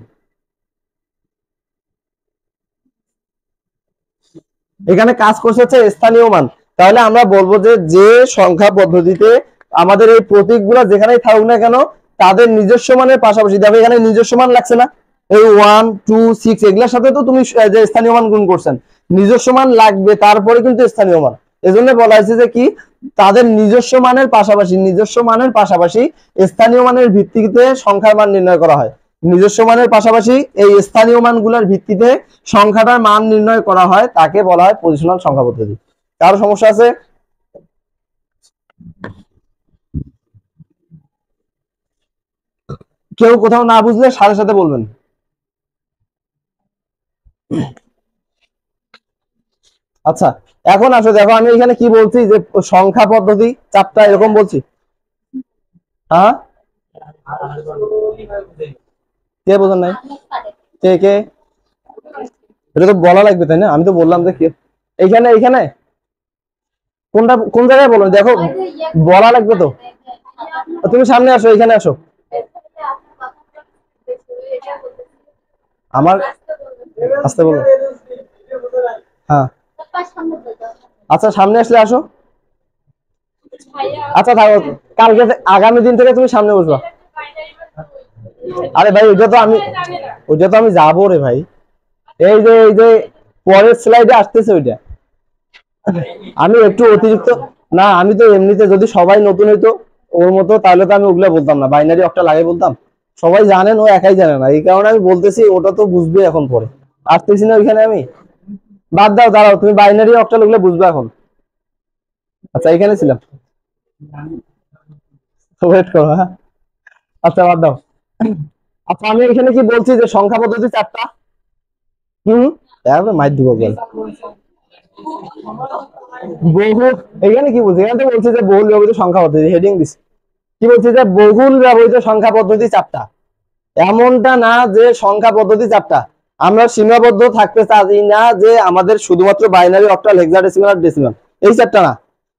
এখানে কাজ করছে হচ্ছে স্থানীয় মান। তাহলে আমরা বলবো যে যে সংখ্যা পদ্ধতিতে আমাদের এই প্রতীকগুলো যেখানেই থাকুক না কেন, তাদের নিজস্ব মানের পাশাপাশি, দেখো এখানে নিজস্ব মান লাগছে না, এই 1 2 6 এগুলোর সাথে তো তুমি যে স্থানীয় মান গুণ করছেন, নিজস্ব মান লাগবে, তারপরে কিন্তু স্থানীয় মান। এজন্য বলা হয়েছে যে কি, তাদের নিজস্ব মানের পাশাপাশি, নিজস্ব মানের পাশাপাশি স্থানীয় মানের ভিত্তিতে সংখ্যার মান নির্ণয় করা হয়। নিজস্ব মানের পাশাপাশি এই স্থানীয় মানগুলোর ভিত্তিতে সংখ্যাটার মান নির্ণয় করা হয়, তাকে বলা হয় পজিশনাল সংখ্যা পদ্ধতি। কারো সমস্যা আছে? কেউ কোথাও না বুঝলে সাথে সাথে বলবেন। আচ্ছা, এখন আসো, দেখো আমি এখানে কি বলছি, যে সংখ্যা পদ্ধতি 4টা এরকম বলছি। হ্যাঁ, কে বোঝেন নাই? কে কে? এটা তো বলা লাগবে তাই না? আমি তো বললাম যে কি এইখানে এইখানে কোনটা কোন জায়গায় বলো দেখো, বলা লাগবে তো। তুমি সামনে আসো, এখানে আসো। আমার আসতে বলো। হ্যাঁ আচ্ছা সামনে আসলে আসো। আচ্ছা থাকো, কালকে আগামী দিন থেকে তুমি সামনে বসবা। আরে ভাই ওইটা তো আমি যাবো রে ভাই। এই যে পরের স্লাইডে আসতেছে ওইটা। আমি একটু অতিরিক্ত না, আমি তো এমনিতে যদি সবাই নতুন হইতো ওর মতো তাহলে তো আমি ওগুলা বলতাম না, বাইনারি অক্টাল আগে বলতাম। সবাই জানেন, ও একাই জানে না, এই কারণে আমি বলতেছি, ওটা তো বুঝবে এখন পরে। আসতেছি না ওইখানে আমি। বাদ দাও, দাঁড়াও, তুমি বাইনারি অক্টাল ওগুলো বুঝবে এখন। আচ্ছা এখানে ছিলাম, ওয়েট করো হ্যাঁ। আচ্ছা বাদ দাও। আচ্ছা আমি এখানে কি বলছি যে সংখ্যা পদ্ধতি চারটা। হম মাইর দিব বল। বহু এখানে কি বলছি, এখানে তো বলছি যে বহুল ব্যবহৃত সংখ্যা পদ্ধতি, হেডিং দিছি। কি বলছি যে বহুল ব্যবহৃত সংখ্যা পদ্ধতি চারটা। এমনটা না যে সংখ্যা পদ্ধতি চারটা। আমরা সীমাবদ্ধ থাকতে চাই না যে আমাদের শুধুমাত্র বাইনারি, অক্টাল, হেক্সাডেসিমাল আর ডেসিমাল এই চারটা না।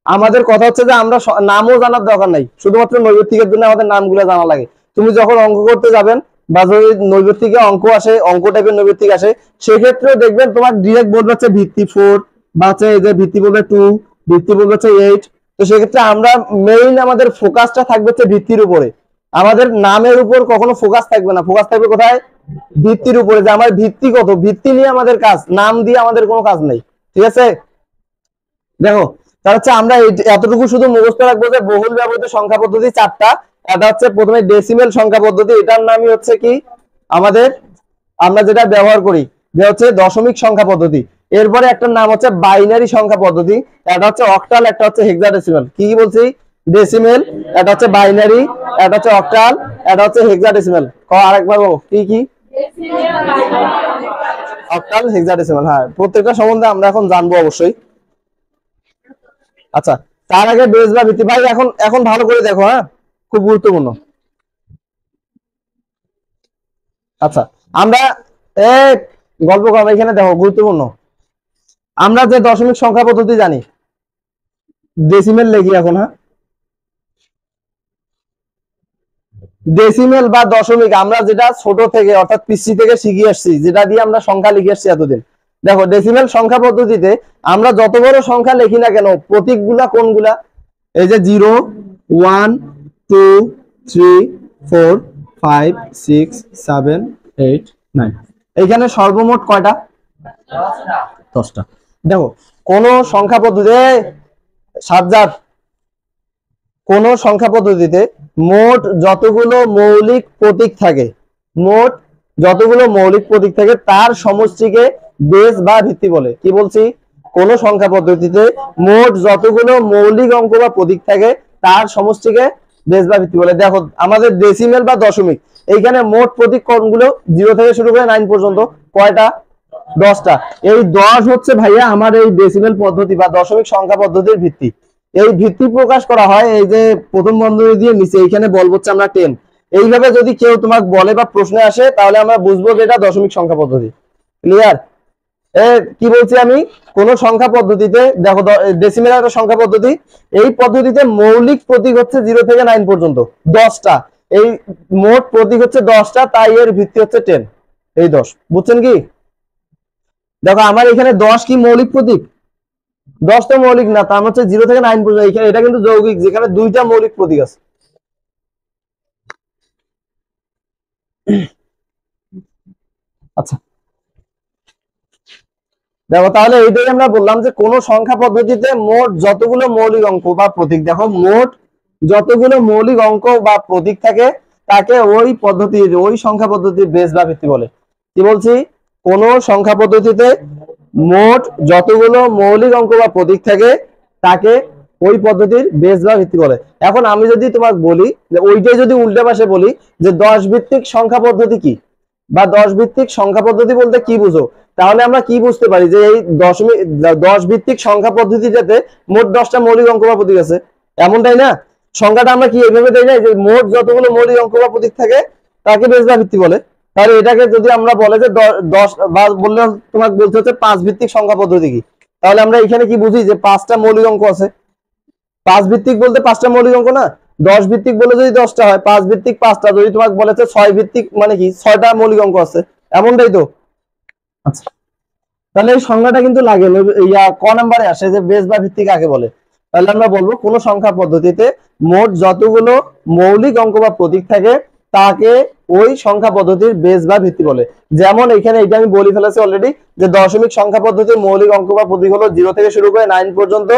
আমাদের কথা হচ্ছে যে আমরা নামও জানার দরকার নাই, শুধুমাত্র নৈর্ব্যক্তিকের জন্য আমাদের নামগুলো জানা লাগে। তুমি যখন অঙ্ক করতে যাবেন বা যদি নৈর্ব্যক্তিকে অঙ্ক আসে, অঙ্ক টাইপের নৈর্ব্যক্তিক আসে, সেক্ষেত্রে দেখবেন তোমার ডিরেক্ট বলবে হচ্ছে ভিত্তি 4 বা হচ্ছে এই যে ভিত্তি বলবে 2, ভিত্তি বলবে হচ্ছে 8। তো সেক্ষেত্রে আমরা মেইন আমাদের ফোকাসটা থাকবে হচ্ছে ভিত্তির উপরে। আমাদের নামের উপর কখনো ফোকাস থাকবে না, ফোকাস থাকবে কোথায়? ভিত্তির উপরে, যে আমার ভিত্তি কত, ভিত্তি নিয়ে আমাদের কাজ, নাম দিয়ে আমাদের কোনো কাজ নেই। ঠিক আছে? দেখো তাহলে হচ্ছে আমরা এতটুকু শুধু মুখস্থ রাখবো যে বহুল ব্যবহৃত সংখ্যা পদ্ধতি চারটা। এটা হচ্ছে প্রথমে ডেসিমেল সংখ্যা পদ্ধতি, এটার নামই হচ্ছে কি আমাদের, আমরা যেটা ব্যবহার করি যে হচ্ছে দশমিক সংখ্যা পদ্ধতি। এরপরে একটা নাম হচ্ছে বাইনারি সংখ্যা পদ্ধতি, এটা হচ্ছে অক্টাল, একটা হচ্ছে হেক্সাডেসিমাল। কি কি বলছি? ডেসিমেল, এটা হচ্ছে বাইনারি, এটা হচ্ছে অক্টাল, এটা হচ্ছে হেক্সাডেসিমাল। আরেকবার বলো কি কি? Octal, hexadecimal. হ্যাঁ প্রত্যেকটা সম্বন্ধে আমরা এখন জানবো অবশ্যই। আচ্ছা তার আগে বেস বা ভিত্তি ভাই, এখন এখন ভালো করে দেখো হ্যাঁ, খুব গুরুত্বপূর্ণ। আচ্ছা আমরা এই গল্প করবো, এখানে দেখো গুরুত্বপূর্ণ। আমরা যে দশমিক সংখ্যা পদ্ধতি জানি, ডেসিমেল লিখি এখন হ্যাঁ। ডেসিমেল বা দশমিক আমরা যেটা ছোট থেকে অর্থাৎ পিসি থেকে শিখে আসছি, যেটা দিয়ে আমরা সংখ্যা লিখে আসছি এতদিন। দেখো ডেসিমেল সংখ্যা পদ্ধতিতে আমরা যত বড় সংখ্যা লিখি না কেন, প্রতীকগুলা কোনগুলা? এই যে 0, 1, 2, 3, 4, 5, 6, 7, 8, 9। এইখানে সর্বমোট কয়টা? 10টা। দেখো কোন সংখ্যা পদ্ধতি, সাজ্জাদ, কোন সংখ্যা পদ্ধতিতে মোট যতগুলো মৌলিক প্রতীক থাকে, মোট যতগুলো মৌলিক প্রতীক থাকে তার সমষ্টিকে বেস বা ভিত্তি বলে। কি বলছি? কোন সংখ্যা পদ্ধতিতে মোট যতগুলো মৌলিক অঙ্ক বা প্রতীক থাকে তার সমষ্টিকে বেস বা ভিত্তি বলে। দেখো আমাদের ডেসিমেল বা দশমিক, এইখানে মোট প্রতীক কোনগুলো? 0 থেকে শুরু করে 9 পর্যন্ত। কয়টা? 10টা। এই 10 হচ্ছে ভাইয়া আমার এই ডেসিমেল পদ্ধতি বা দশমিক সংখ্যা পদ্ধতির ভিত্তি। এই ভিত্তি প্রকাশ করা হয় এই যে প্রথম বন্ধনী দিয়ে নিচে, এইখানে বলবো হচ্ছে আমরা 10। এইভাবে যদি কেউ তোমাকে বলে বা প্রশ্নে আসে তাহলে আমরা বুঝবো যে এটা দশমিক সংখ্যা পদ্ধতি। ক্লিয়ার? কি বলছি আমি? কোন সংখ্যা পদ্ধতিতে দেখো ডেসিমেল একটা সংখ্যা পদ্ধতি, এই পদ্ধতিতে মৌলিক প্রতীক হচ্ছে 0 থেকে 9 পর্যন্ত 10টা। এই মোট প্রতীক হচ্ছে 10টা, তাই এর ভিত্তি হচ্ছে 10। এই 10 বুঝছেন কি? দেখো আমার এখানে 10 কি মৌলিক প্রতীক? 10 তো মৌলিক না, তার হচ্ছে 0 থেকে 9 পর্যন্ত। এখানে এটা কিন্তু যৌগিক, যেখানে দুইটা মৌলিক প্রতীক আছে। আচ্ছা দেখো তাহলে এইটাই আমরা বললাম যে কোন সংখ্যা পদ্ধতিতে মোট যতগুলো মৌলিক অঙ্ক বা প্রতীক, দেখো মোট যতগুলো মৌলিক অঙ্ক বা প্রতীক থাকে তাকে ওই পদ্ধতির, ওই সংখ্যা পদ্ধতির বেস বা ভিত্তি বলে। কি বলছি? কোন সংখ্যা পদ্ধতিতে মোট যতগুলো মৌলিক অঙ্ক বা প্রতীক থাকে তাকে ওই পদ্ধতির বেস বা ভিত্তি বলে। এখন আমি যদি তোমাকে বলি যে ওইটাই যদি উল্টা পাশে বলি যে 10 ভিত্তিক সংখ্যা পদ্ধতি কি, বা 10 ভিত্তিক সংখ্যা পদ্ধতি বলতে কি বুঝো, তাহলে আমরা কি বুঝতে পারি যে এই 10 ভিত্তিক সংখ্যা পদ্ধতিটাতে মোট 10টা মৌলিক অঙ্ক বা প্রতীক আছে, এমনটাই না? সংখ্যাটা আমরা কি এইভাবে দেই না যে মোট যতগুলো মৌলিক অঙ্ক বা প্রতীক থাকে তাকে বেস বা ভিত্তি বলে। তাহলে এটাকে যদি আমরা বলে যে 10 বা বললে তোমাকে বলতে হচ্ছে 5 ভিত্তিক সংখ্যা পদ্ধতি কি, তাহলে আমরা এখানে কি বুঝি যে 5টা মৌলিক অঙ্ক আছে। 5 ভিত্তিক বলতে 5টা মৌলিক অঙ্ক না, 10 ভিত্তিক বলে যদি 10টা হয়, 5 ভিত্তিক 5টা, যদি তোমাকে বলেছে 6 ভিত্তিক মানে কি 6টা মৌলিক অঙ্ক আছে, এমনটাই তো। আচ্ছা, তাহলে এই সংজ্ঞাটা কিন্তু লাগে ক নাম্বারে আসে যে বেস বা ভিত্তি কাকে বলে। তাহলে আমরা বলবো কোন সংখ্যা পদ্ধতিতে মোট যতগুলো মৌলিক অঙ্ক বা প্রতীক থাকে তাকে ওই সংখ্যা পদ্ধতির বেস বা ভিত্তি বলে। যেমন এখানে এটা আমি বলে ফেলেছি অলরেডি যে দশমিক সংখ্যা পদ্ধতির মৌলিক অঙ্ক বা প্রতীক হলো 0 থেকে শুরু করে 9 পর্যন্ত,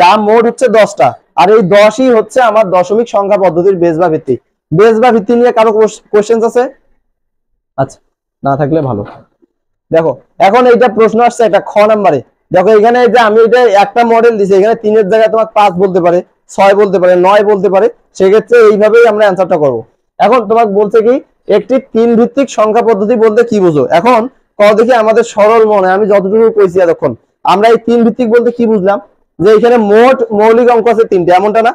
যা মোট হচ্ছে 10টা, আর এই 10ই হচ্ছে আমার দশমিক সংখ্যা পদ্ধতির বেস বা ভিত্তি। বেস বা ভিত্তি নিয়ে কারো কোশ্চেন আছে? আচ্ছা, না থাকলে ভালো। দেখো এখন এইটা প্রশ্ন আসছে এটা খ নাম্বারে। দেখো এখানে যে আমি এটা একটা মডেল দিছি, এখানে 3 এর জায়গায় তোমাকে 5 বলতে পারে, 6 বলতে পারে, 9 বলতে পারে, সেক্ষেত্রে এইভাবেই আমরা অ্যান্সারটা করব। এখন তোমাকে বলছে কি একটি 3 ভিত্তিক সংখ্যা পদ্ধতি বলতে কি বুঝো। এখন দেখি আমাদের সরল মনে, আমি যতটুকু কইছি এতক্ষণ, আমরা এই 3 ভিত্তিক বলতে কি বুঝলাম, যে এখানে মোট মৌলিক অঙ্ক আছে 3টে, এমনটা না?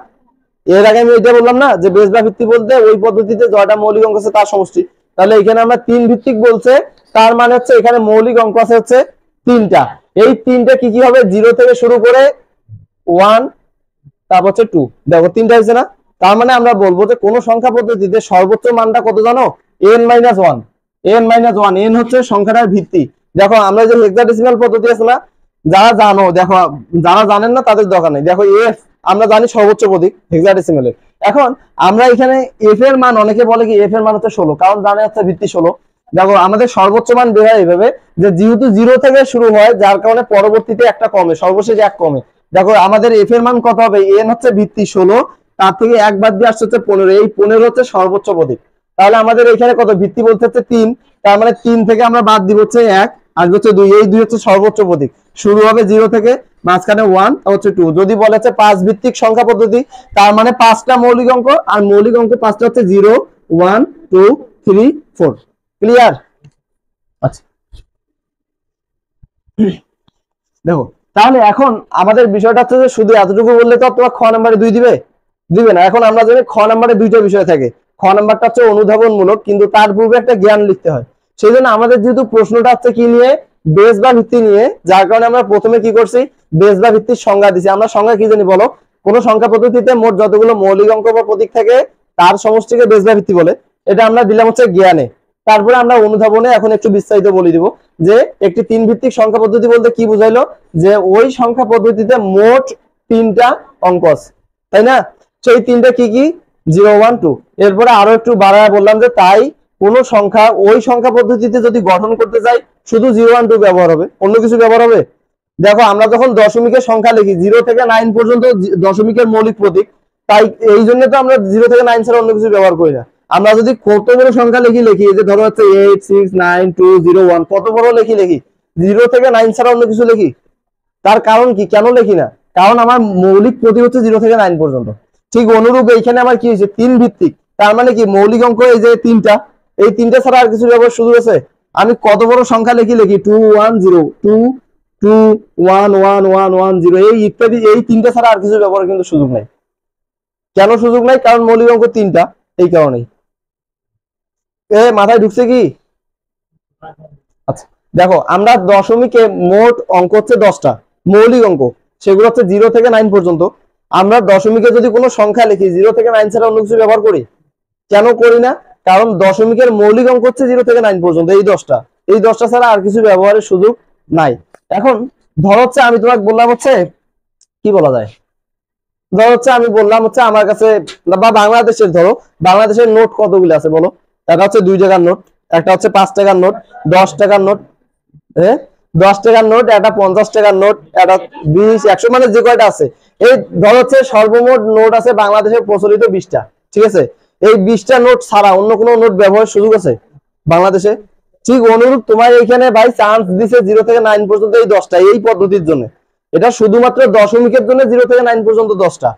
এর আগে আমি এটা বললাম না যে বেস বা ভিত্তি বলতে ওই পদ্ধতিতে জয়টা মৌলিক অঙ্ক আছে তার সমষ্টি। তাহলে এখানে আমরা 3 ভিত্তিক বলছে, তার মানে হচ্ছে এখানে মৌলিক অঙ্ক আছে হচ্ছে 3টা। এই 3টা কি কি হবে, 0 থেকে শুরু করে 1 তারপর হচ্ছে 2। দেখো 3টা হয়েছে না? তার মানে আমরা বলবো যে কোন সংখ্যা পদ্ধতিতে সর্বোচ্চ মানটা কত জানো, n-1। n-1 n হচ্ছে সংখ্যাটার ভিত্তি। দেখো আমরা যে হেক্সাডেসিমাল পদ্ধতি আছে না, যারা জানো দেখো, যারা জানেন না তাদের দরকার নেই। দেখো f আমরা জানি সর্বোচ্চ প্রতীক হেক্সাডেসিমালের। এখন আমরা এখানে f এর মান, অনেকে বলে কি f এর মান হচ্ছে 16, কারণ জানে হচ্ছে ভিত্তি 16। দেখো আমাদের সর্বোচ্চ মান বের হয় এইভাবে যে যেহেতু 0 থেকে শুরু হয়, যার কারণে পরবর্তীতে একটা কমে, সর্বশেষ 1 কমে। দেখো আমাদের f এর মান কত হবে, n হচ্ছে ভিত্তি 16, তার থেকে 1 বাদ দিয়ে আসছে হচ্ছে 15, এই 15 হচ্ছে সর্বোচ্চ প্রতীক। তাহলে আমাদের এখানে কত, ভিত্তি বলতে হচ্ছে 3, তার মানে 3 থেকে আমরা বাদ দিব হচ্ছে 1, আর হচ্ছে 2, এই 2 হচ্ছে সর্বোচ্চ প্রতীক। শুরু হবে 0 থেকে, মাঝখানে 1 হচ্ছে 2। যদি বলে হচ্ছে 5 ভিত্তিক সংখ্যা পদ্ধতি, তার মানে 5টা মৌলিক অঙ্ক, আর মৌলিক অঙ্ক 5টা হচ্ছে 0 1 2 3 4। ক্লিয়ার? আচ্ছা দেখো তাহলে এখন আমাদের বিষয়টা হচ্ছে যে শুধু এতটুকু বললে তো তোমার খ নাম্বারে 2 দিবে না। এখন আমরা জানি খ নাম্বারে 2টা বিষয় থাকে। খ নাম্বারটা হচ্ছে অনুধাবনমূলক, কিন্তু তার পূর্বে একটা জ্ঞান লিখতে হয়। সেই জন্য আমাদের যেহেতু প্রশ্নটা হচ্ছে কি নিয়ে, বেস বা ভিত্তি নিয়ে, যার কারণে আমরা প্রথমে কি করছি, বেস বা ভিত্তির সংজ্ঞা দিছি। আমরা সংজ্ঞা কি জানি বলো, কোন সংখ্যা পদ্ধতিতে মোট যতগুলো মৌলিক অঙ্ক বা প্রতীক থাকে তার সমষ্টিকে বেস বা ভিত্তি বলে। এটা আমরা দিলাম হচ্ছে জ্ঞানে। তারপরে আমরা অনুধাবনে এখন একটু বিস্তারিত বলে দিব যে একটি 3 ভিত্তিক সংখ্যা পদ্ধতি বলতে কি বুঝাইলো, যে ওই সংখ্যা পদ্ধতিতে মোট 3টা অঙ্ক আছে, তাই না? সেই 3টা কি কি, 0 1 2। এরপরে আরো একটু বাড়ায় বললাম যে তাই কোন সংখ্যা ওই সংখ্যা পদ্ধতিতে যদি গঠন করতে যাই শুধু 0 1 2 ব্যবহার হবে, অন্য কিছু ব্যবহার হবে? দেখো আমরা যখন দশমিকের সংখ্যা লিখি 0 থেকে 9 পর্যন্ত দশমিকের মৌলিক প্রতীক, তাই এই জন্য তো আমরা 0 থেকে 9 ছাড়া অন্য কিছু ব্যবহার করি না। আমরা যদি কত বড় সংখ্যা লিখি যে ধরো হচ্ছে 8 6 9 2 0 1, কত বড় লিখি 0 থেকে 9 ছাড়া অন্য কিছু লিখি। তার কারণ কি, কেন লিখি না? কারণ আমার মৌলিক প্রতীক হচ্ছে 0 থেকে 9 পর্যন্ত। ঠিক অনুরূপ এইখানে আমার কি হয়েছে, 3 ভিত্তিক, তার মানে কি মৌলিক অঙ্ক এই যে 3টা, এই 3টা ছাড়া আর কিছু ব্যবহার শুরু হয়েছে। আমি কত বড় সংখ্যা লিখি 2 1 0 2 2 1 1 1 1 0, এই ইত্যাদি, এই 3টা ছাড়া আর কিছু ব্যবহার কিন্তু সুযোগ নাই। কেন সুযোগ নাই? কারণ মৌলিক অঙ্ক 3টা, এই কারণেই। মাথায় ঢুকছে কি? আচ্ছা দেখো আমরা দশমিকে মোট অঙ্ক হচ্ছে 10টা মৌলিক অঙ্ক, সেগুলো হচ্ছে 0 থেকে 9 পর্যন্ত। আমরা দশমিকে যদি কোনো সংখ্যা লিখি 0 থেকে 9 ছাড়া অন্য কিছু ব্যবহার করি, কেন করি না? কারণ দশমিকের মৌলিক অঙ্ক হচ্ছে 0 থেকে 9 পর্যন্ত, এই 10টা, এই 10টা ছাড়া আর কিছু ব্যবহারের সুযোগ নাই। এখন ধর হচ্ছে আমি তোমাকে বললাম হচ্ছে কি বলা যায়, ধর হচ্ছে আমি বললাম হচ্ছে আমার কাছে, বা বাংলাদেশের ধরো, বাংলাদেশের নোট কতগুলো আছে বলো? একটা হচ্ছে 2 টাকার নোট, একটা হচ্ছে 5 টাকার নোট, 10 টাকার নোট, 10 টাকার নোট, একটা 50 টাকার নোট, একটা 20 100, মানে যে কয়টা আছে। এই ধর হচ্ছে সর্বমোট নোট আছে বাংলাদেশের প্রচলিত 20টা, ঠিক আছে? এই 20টা নোট ছাড়া অন্য কোনো নোট ব্যবহারের সুযোগ আছে বাংলাদেশে? ঠিক অনুরূপ তোমার এইখানে ভাই চান্স দিছে 0 থেকে 9 পর্যন্ত এই 10টা, এই পদ্ধতির জন্য। এটা শুধুমাত্র দশমিকের জন্য 0 থেকে 9 পর্যন্ত 10টা।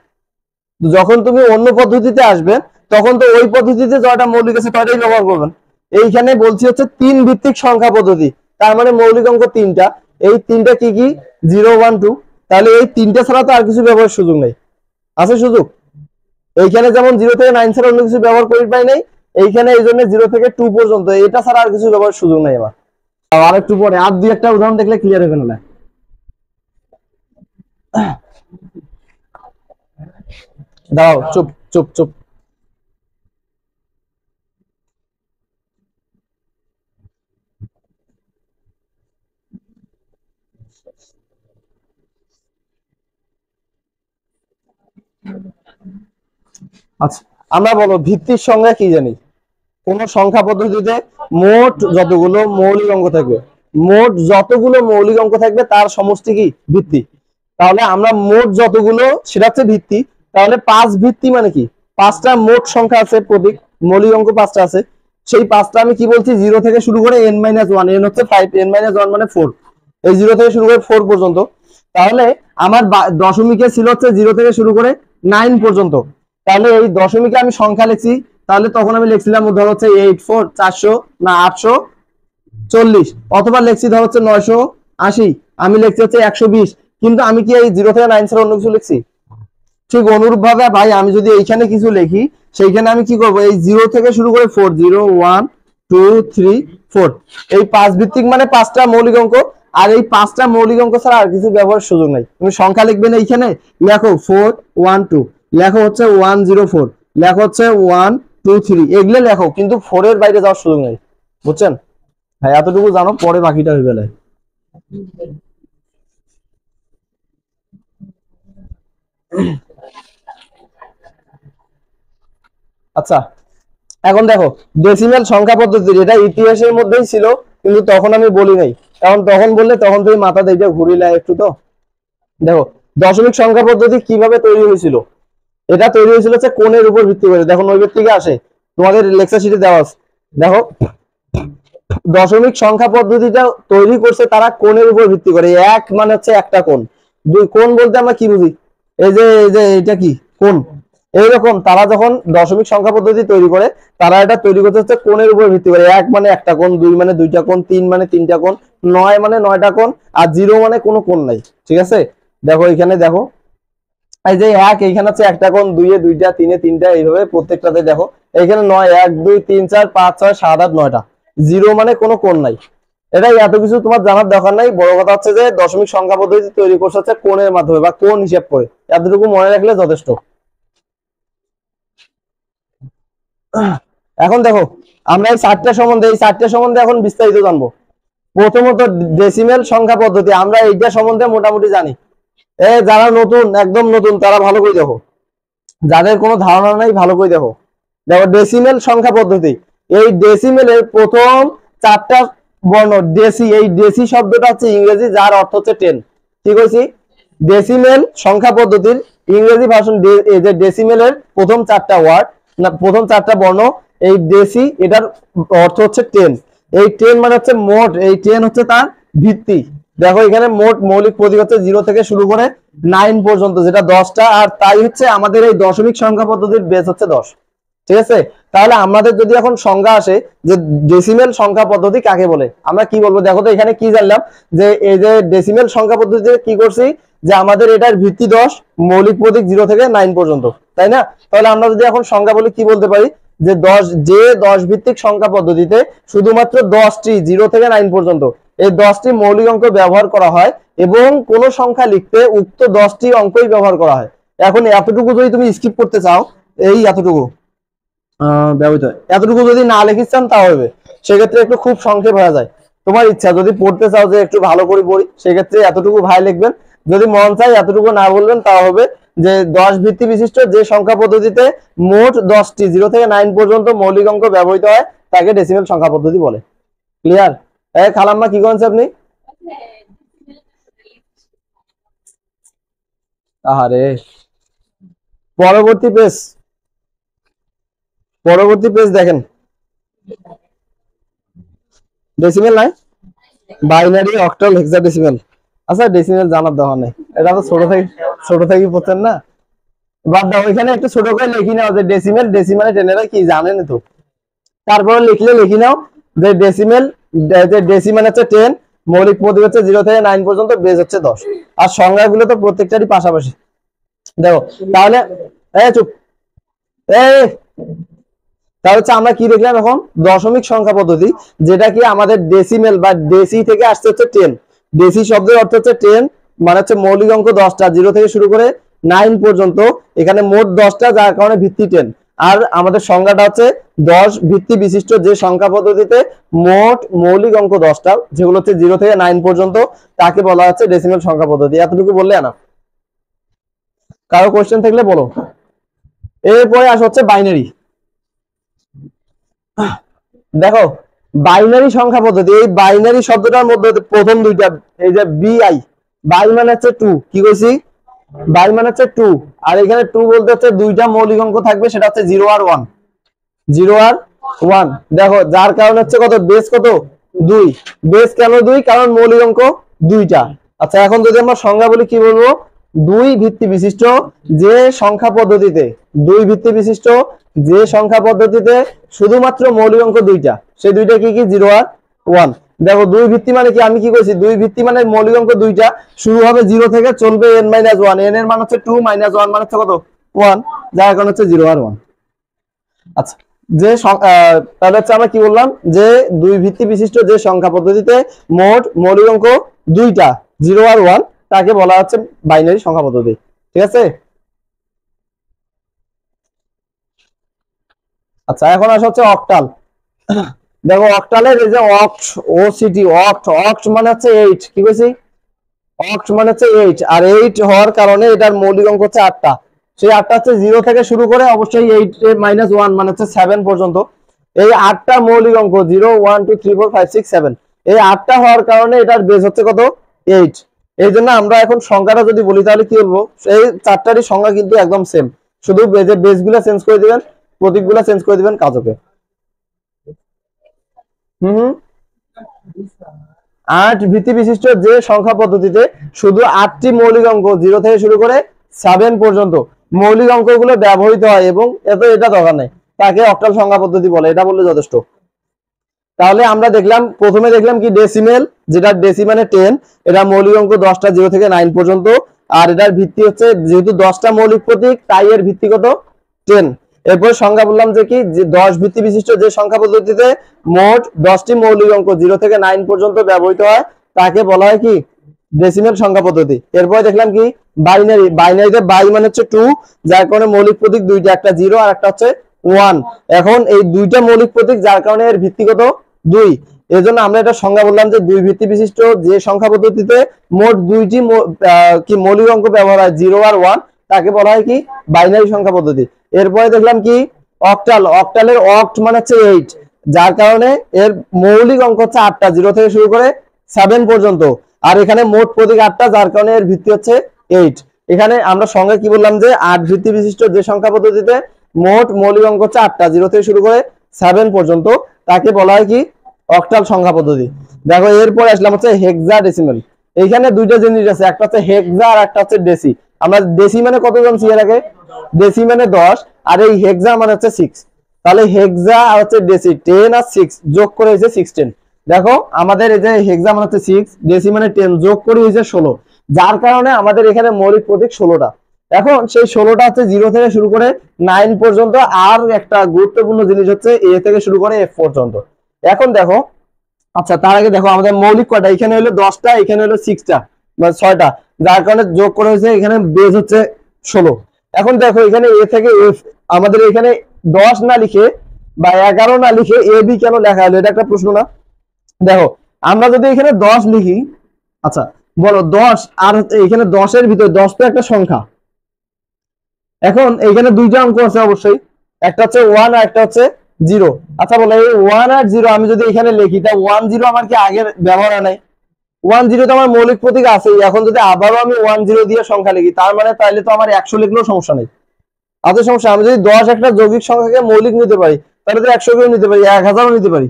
যখন তুমি অন্য পদ্ধতিতে আসবে তখন তো ওই পদ্ধতিতে যটা মৌলিক আছে তটাই ব্যবহার করবেন। এইখানে বলছি হচ্ছে 3 ভিত্তিক সংখ্যা পদ্ধতি, তার মানে মৌলিক অঙ্ক 3টা, এই 3টা কি কি, 0 1 2। তাহলে এই 3টা ছাড়া তো আর কিছু ব্যবহারের সুযোগ নেই, আছে সুযোগ? এইখানে যেমন 0 থেকে 9 ছাড়া অন্য কিছু ব্যবহার করি পাই নাই, এইখানে এই জন্য 0 থেকে 2 পর্যন্ত, এটা ছাড়া আর কিছু ব্যবহারের সুযোগ নাই। আমার আর একটু পরে আর দুই একটা উদাহরণ দেখলে ক্লিয়ার হবে না। দাও, চুপ চুপ চুপ। আচ্ছা, আমরা বলো ভিত্তির সংজ্ঞা কি জানি? কোন সংখ্যা পদ্ধতিতে মোট যতগুলো মৌলিক অঙ্ক থাকবে, মোট যতগুলো মৌলিক অঙ্ক থাকবে তার সমষ্টি কি ভিত্তি। তাহলে আমরা মোট যতগুলো সেটা হচ্ছে ভিত্তি। তাহলে 5 ভিত্তি মানে কি? 5টা মোট সংখ্যা আছে, প্রতীক মৌলিক অঙ্ক 5টা আছে। সেই 5টা আমি কি বলছি, 0 থেকে শুরু করে n-1, n হচ্ছে 5, n-1 মানে 4, এই 0 থেকে শুরু করে 4 পর্যন্ত। তাহলে আমার দশমিকে ছিল হচ্ছে 0 থেকে শুরু করে 9 পর্যন্ত। তাহলে এই দশমিকে আমি সংখ্যা লিখছি, তাহলে তখন আমি লিখছিলাম ধর হচ্ছে 84, 400 না 840, অথবা লিখছি ধর হচ্ছে 980, আমি লিখছি হচ্ছে 120। কিন্তু আমি কি এই 0 থেকে 9 ছাড়া অন্য কিছু লিখছি? ঠিক অনুরূপ ভাবে ভাই আমি যদি এইখানে কিছু লিখি, সেইখানে আমি কি করব, এই 0 থেকে শুরু করে 4, 0, 1, 2, 3, 4, এই 5 ভিত্তিক মানে 5টা মৌলিক অঙ্ক। আর এই 5টা মৌলিক অঙ্ক ছাড়া আর কিছু ব্যবহারের সুযোগ নাই। তুমি সংখ্যা লিখবে না, এইখানে লেখো 4, 1, 2, লেখো হচ্ছে 104, লেখো হচ্ছে 1, 2, 3, এগুলো লেখো, কিন্তু 4 এর বাইরে যাওয়ার সুযোগ নাই। বুঝছেন? হ্যাঁ, এতটুকু জানো, পরে বাকিটা হয়ে গেলে। আচ্ছা, এখন দেখো ডেসিমেল সংখ্যা পদ্ধতি, এটা ইতিহাসের মধ্যেই ছিল, কিন্তু তখন আমি বলি নাই, কারণ তখন বললে তখন তুমি মাথা দিয়ে ঘুরিলে একটু। তো দেখো দশমিক সংখ্যা পদ্ধতি কিভাবে তৈরি হয়েছিল। এটা তৈরি হয়েছিল হচ্ছে কোণের উপর ভিত্তি করে। দেখো নৈবেদ থেকে আসে, তোমাদের লেকচার শিটে দেওয়া আছে। দেখো দশমিক সংখ্যা পদ্ধতিটা তৈরি করছে তারা কোণের উপর ভিত্তি করে। এক মানে হচ্ছে একটা কোণ, দুই কোণ বলতে আমরা কি বুঝি, এই যে এটা কি কোণ। এইরকম তারা যখন দশমিক সংখ্যা পদ্ধতি তৈরি করে, তারা এটা তৈরি করতে হচ্ছে কোণের উপর ভিত্তি করে। এক মানে একটা কোণ, দুই মানে দুইটা কোণ, তিন মানে তিনটা কোণ, নয় মানে 9টা কোণ, আর 0 মানে কোনো কোণ নাই। ঠিক আছে, দেখো এখানে দেখো, এই যে এক, এইখানে হচ্ছে একটা কোণ, 2 এ 2টা, 3 এ 3টা, এইভাবে প্রত্যেকটাতে দেখো। এইখানে 9, 1, 2, 3, 4, 5, 6, 7, 8, 9টা, 0 মানে কোনো কোণ নাই। এটাই, এত কিছু তোমার জানার দরকার নাই। বড় কথা হচ্ছে যে দশমিক সংখ্যা পদ্ধতি তৈরি করছে হচ্ছে কোণের মাধ্যমে বা কোণ হিসাব করে, এতটুকু মনে রাখলে যথেষ্ট। এখন দেখো আমরা এই চারটা সম্বন্ধে এখন বিস্তারিত জানবো। প্রথমত ডেসিমেল সংখ্যা পদ্ধতি, আমরা এইটা সম্বন্ধে মোটামুটি জানি। যারা নতুন, একদম নতুন, তারা ভালো করে দেখো, যাদের কোনো ধারণা নাই ভালো করে দেখো। দেখো ডেসিমেল সংখ্যা পদ্ধতি, এই ডেসিমেলের প্রথম 4টা বর্ণ ডেসি, এই ডেসি শব্দটা হচ্ছে ইংরেজি, যার অর্থ হচ্ছে 10। ঠিক হয়েছি? ডেসিমেল সংখ্যা পদ্ধতির ইংরেজি ভার্সন, এই যে ডেসিমেলের প্রথম 4টা ওয়ার্ড, না প্রথম 4টা বর্ণ, এই ডেসি, এটার অর্থ হচ্ছে 10। এই 10 মানে হচ্ছে মোট, এই 10 হচ্ছে তার ভিত্তি। দেখো এখানে মোট মৌলিক প্রতীক হচ্ছে 0 থেকে শুরু করে 9 পর্যন্ত, যেটা 10টা। আর তাই হচ্ছে আমাদের এই দশমিক সংখ্যা পদ্ধতির বেস হচ্ছে 10। ঠিক আছে, তাহলে আমাদের যদি এখন সংজ্ঞা আসে যে ডেসিমেল সংখ্যা পদ্ধতি কাকে বলে, আমরা কি বলবো? দেখো তো এখানে কি জানলাম, যে এই যে ডেসিমেল সংখ্যা পদ্ধতিতে কি করছি, যে আমাদের এটার ভিত্তি 10, মৌলিক প্রতীক 0 থেকে 9 পর্যন্ত, তাই না? তাহলে আমরা যদি এখন সংজ্ঞা বলি কি বলতে পারি, যে 10 ভিত্তিক সংখ্যা পদ্ধতিতে শুধুমাত্র 10টি 0 থেকে 9 পর্যন্ত, এই 10টি মৌলিক অঙ্ক ব্যবহার করা হয়, এবং কোন সংখ্যা লিখতে উক্ত 10টি অঙ্কই ব্যবহার করা হয়। এখন এতটুকু যদি তুমি স্কিপ করতে চাও, এই এতটুকু ব্যবহৃত হয়, এতটুকু যদি না লিখিস চান তা হবে, সেক্ষেত্রে একটু খুব সংক্ষেপ হয়ে যায়। তোমার ইচ্ছা, যদি পড়তে চাও যে একটু ভালো করে পড়ি, সেক্ষেত্রে এতটুকু ভাই লিখবেন। যদি মন চাই এতটুকু না বলবেন, তা হবে যে 10 ভিত্তি বিশিষ্ট যে সংখ্যা পদ্ধতিতে মোট 10টি 0 থেকে 9 পর্যন্ত মৌলিক অঙ্ক ব্যবহৃত হয়, তাকে ডেসিমেল সংখ্যা পদ্ধতি বলে। ক্লিয়ার? খালাম্মা কি করেন আপনি? আহারে, পরবর্তী পেজ, পরবর্তী পেজ দেখেন, ডেসিমেল নাই, বাইনারি, অক্টাল, হেক্সাডেসিমেল। আচ্ছা ডেসিমেল জানার দরকার নেই, এটা তো ছোট থেকে পড়তেন না। বাদ দাও, এখানে একটু ছোট করে লিখি নাও যে ডেসিমেল, ডেসিমেলে টেনেরা কি জানেন তো, তারপরে লিখলে লিখি নাও যে ডেসিমেল, যে ডেসিমেল হচ্ছে 10, মৌলিক প্রতীক হচ্ছে 0 থেকে 9 পর্যন্ত, বেস হচ্ছে 10। আর সংখ্যাগুলো তো প্রত্যেকটারই পাশাপাশি। দেখো তাহলে, চুপ, এই তাহলে হচ্ছে আমরা কি দেখলাম এখন দশমিক সংখ্যা পদ্ধতি, যেটা কি আমাদের ডেসিমেল বা ডেসি থেকে আসছে হচ্ছে 10। ডেসি শব্দের অর্থ হচ্ছে 10, মানে হচ্ছে মৌলিক অঙ্ক 10টা, 0 থেকে শুরু করে 9 পর্যন্ত। এখানে মোট 10টা, যার কারণে ভিত্তি 10। আর আমাদের সংখ্যাটা হচ্ছে 10 ভিত্তি বিশিষ্ট যে সংখ্যা পদ্ধতিতে মোট মৌলিক অঙ্ক 10টা, যেগুলো হচ্ছে 0 থেকে 9 পর্যন্ত, তাকে বলা হচ্ছে ডেসিমেল সংখ্যা পদ্ধতি। এতটুকু বললে না, কারো কোশ্চেন থাকলে বলো। এরপরে আসা হচ্ছে বাইনারি। দেখো বাইনারি সংখ্যা পদ্ধতি, এই বাইনারি শব্দটার মধ্যে প্রথম দুইটা, এই যে বিআই, বাই মানে হচ্ছে 2, কি কইছি, বাই মানে হচ্ছে 2, আর এখানে 2 বলতে হচ্ছে দুইটা মৌলিক অঙ্ক থাকবে, সেটা হচ্ছে 0 আর 1, 0 আর 1। দেখো যার কারণে হচ্ছে কত, বেস কত, 2। বেস কেন 2? কারণ মৌলিক অঙ্ক দুইটা। আচ্ছা এখন যদি আমরা সংজ্ঞা বলি কি বলবো, দুই ভিত্তি বিশিষ্ট যে সংখ্যা পদ্ধতিতে, দুই ভিত্তি বিশিষ্ট যে সংখ্যা পদ্ধতিতে শুধুমাত্র মৌলিক অঙ্ক দুইটা, সেই দুইটা কি কি, 0 আর 1। দেখো দুই ভিত্তি মানে কি, আমি কি কইছি, দুই ভিত্তি মানে মৌলিক অঙ্ক দুইটা, শুরু হবে 0 থেকে, চলবে n-1, n এর মান হচ্ছে 2, -1 মানে হচ্ছে কত, 1, যার কারণে হচ্ছে 0 আর 1। আচ্ছা যে তাহলে হচ্ছে আমরা কি বললাম, যে দুই ভিত্তি বিশিষ্ট যে সংখ্যা পদ্ধতিতে মোট মৌলিক অঙ্ক দুইটা, 0 আর 1, তাকে বলা হচ্ছে বাইনারি সংখ্যা পদ্ধতি। ঠিক আছে। আচ্ছা এখন আসা হচ্ছে অক্টাল। দেখো অক্টালের এই যে অক্ট, ও সিটি, অক্ট, অক্ট মানে হচ্ছে 8, কি কইছি, অক্ট মানে হচ্ছে 8, আর 8 হওয়ার কারণে এটার মৌলিক অঙ্ক হচ্ছে 8টা। সেই 8টা হচ্ছে 0 থেকে শুরু করে অবশ্যই 8 এর -1 মানে হচ্ছে 7 পর্যন্ত। এই 8টা মৌলিক অঙ্ক 0 1 2 3 4 5 6 7, এই 8টা হওয়ার কারণে এটার বেস হচ্ছে কত, 8। এই জন্য আমরা এখন সংখ্যাটা যদি বলি তাহলে কি বলবো, এই চারটারই সংখ্যা কিন্তু একদম সেম, শুধু বেসগুলো চেঞ্জ করে দিবেন, প্রতীকগুলো চেঞ্জ করে দিবেন, কাজ হবে। হুম 8 ভিত্তি বিশিষ্ট যে সংখ্যা পদ্ধতিতে শুধু 8টি মৌলিক অঙ্ক 0 থেকে শুরু করে 7 পর্যন্ত মৌলিক অঙ্কগুলো ব্যবহৃত হয়, এবং এটা দরকার নেই, তাকে অক্টাল সংখ্যা পদ্ধতি বলে, এটা বললে যথেষ্ট। তাহলে আমরা দেখলাম, প্রথমে দেখলাম কি ডেসিমেল, যেটা ডেসি মানে 10, এটা মৌলিক অঙ্ক 10টা, 0 থেকে 9 পর্যন্ত, আর এটার ভিত্তি হচ্ছে যেহেতু 10টা মৌলিক প্রতীক, তাই এর ভিত্তি কত, 10। এরপর সংখ্যা বললাম যে কি, যে 10 ভিত্তি বিশিষ্ট যে সংখ্যা পদ্ধতিতে মোট 10টি মৌলিক অঙ্ক 0 থেকে 9 পর্যন্ত ব্যবহৃত হয়, তাকে বলা হয় কি, ডেসিমেল সংখ্যা পদ্ধতি। এরপর দেখলাম কি বাইনারি, বাইনারিতে বাই মানে হচ্ছে 2, যার কারণে মৌলিক প্রতীক দুইটা, একটা 0 আর একটা হচ্ছে 1। এখন এই দুইটা মৌলিক প্রতীক, যার কারণে এর ভিত্তি কত, 2। এজন্য আমরা এটা সংজ্ঞা বললাম যে দুই ভিত্তি বিশিষ্ট যে সংখ্যা পদ্ধতিতে মোট দুইটি কি মৌলিক অঙ্ক ব্যবহার হয়, 0 আর 1, তাকে বলা হয় কি, বাইনারি সংখ্যা পদ্ধতি। এরপরে দেখলাম কি অক্টাল, অক্টালের অক্ট মানে হচ্ছে 8, যার কারণে এর মৌলিক অঙ্ক হচ্ছে 8টা, 0 থেকে শুরু করে 7 পর্যন্ত, আর এখানে মোট প্রতীক 8টা, যার কারণে এর ভিত্তি হচ্ছে 8। এখানে আমরা সংজ্ঞা কি বললাম, যে 8 ভিত্তি বিশিষ্ট যে সংখ্যা পদ্ধতিতে মোট মৌলিক অঙ্ক হচ্ছে 8টা, 0 থেকে শুরু করে 7 পর্যন্ত, তাকে বলা হয় কি, অক্টাল সংখ্যা পদ্ধতি। দেখো এরপরে আসলাম হচ্ছে হেক্সাডেসিমাল। এইখানে দুইটা জিনিস আছে, একটা হচ্ছে হেক্সা আর একটা হচ্ছে ডেসি। আমরা ডেসি মানে কত জানছি এর আগে, ডেসি মানে 10, আর এই হেক্সা মানে হচ্ছে 6। তাহলে হেক্সা আর হচ্ছে ডেসি 10 আর 6 যোগ করে হয়েছে 16। দেখো আমাদের এই যে হেক্সা মানে হচ্ছে 6, ডেসি মানে 10, যোগ করে হয়েছে 16, যার কারণে আমাদের এখানে মৌলিক প্রতীক 16টা। এখন সেই 16টা হচ্ছে 0 থেকে শুরু করে 9 পর্যন্ত, আর একটা গুরুত্বপূর্ণ জিনিস হচ্ছে এ থেকে শুরু করে এফ পর্যন্ত। এখন দেখো, আচ্ছা তার আগে দেখো আমাদের মৌলিক কয়টা, এখানে হলো 10টা, এখানে হলো 6টা বা 6টা, যার কারণে যোগ করে হয়েছে এখানে বেস হচ্ছে 16। এখন দেখো এখানে এ থেকে এফ, আমাদের এখানে 10 না লিখে বা 11 না লিখে এ বি কেন লেখা হলো, এটা একটা প্রশ্ন না? দেখো আমরা যদি এখানে 10 লিখি, আচ্ছা বলো 10 আর এখানে 10-এর ভিতরে 10 তো একটা সংখ্যা, এখন এখানে দুইটা অঙ্ক আছে অবশ্যই, একটা হচ্ছে 1 আর একটা হচ্ছে 0। আচ্ছা বলো এই 1 আর 0 আমি যদি এখানে লিখি, তা 1 0 আমার কি আগের ব্যবহার নাই? 1 0 তো আমার মৌলিক প্রতীক আছে, এখন যদি আবারও আমি 1 0 দিয়ে সংখ্যা লিখি, তার মানে তাইলে তো আমার 100 লিখলেও সমস্যা নেই। আচ্ছা সমস্যা, আমি যদি 10 একটা যৌগিক সংখ্যাকে মৌলিক নিতে পারি, তাহলে তো 100 কেও নিতে পারি, 1000ও নিতে পারি।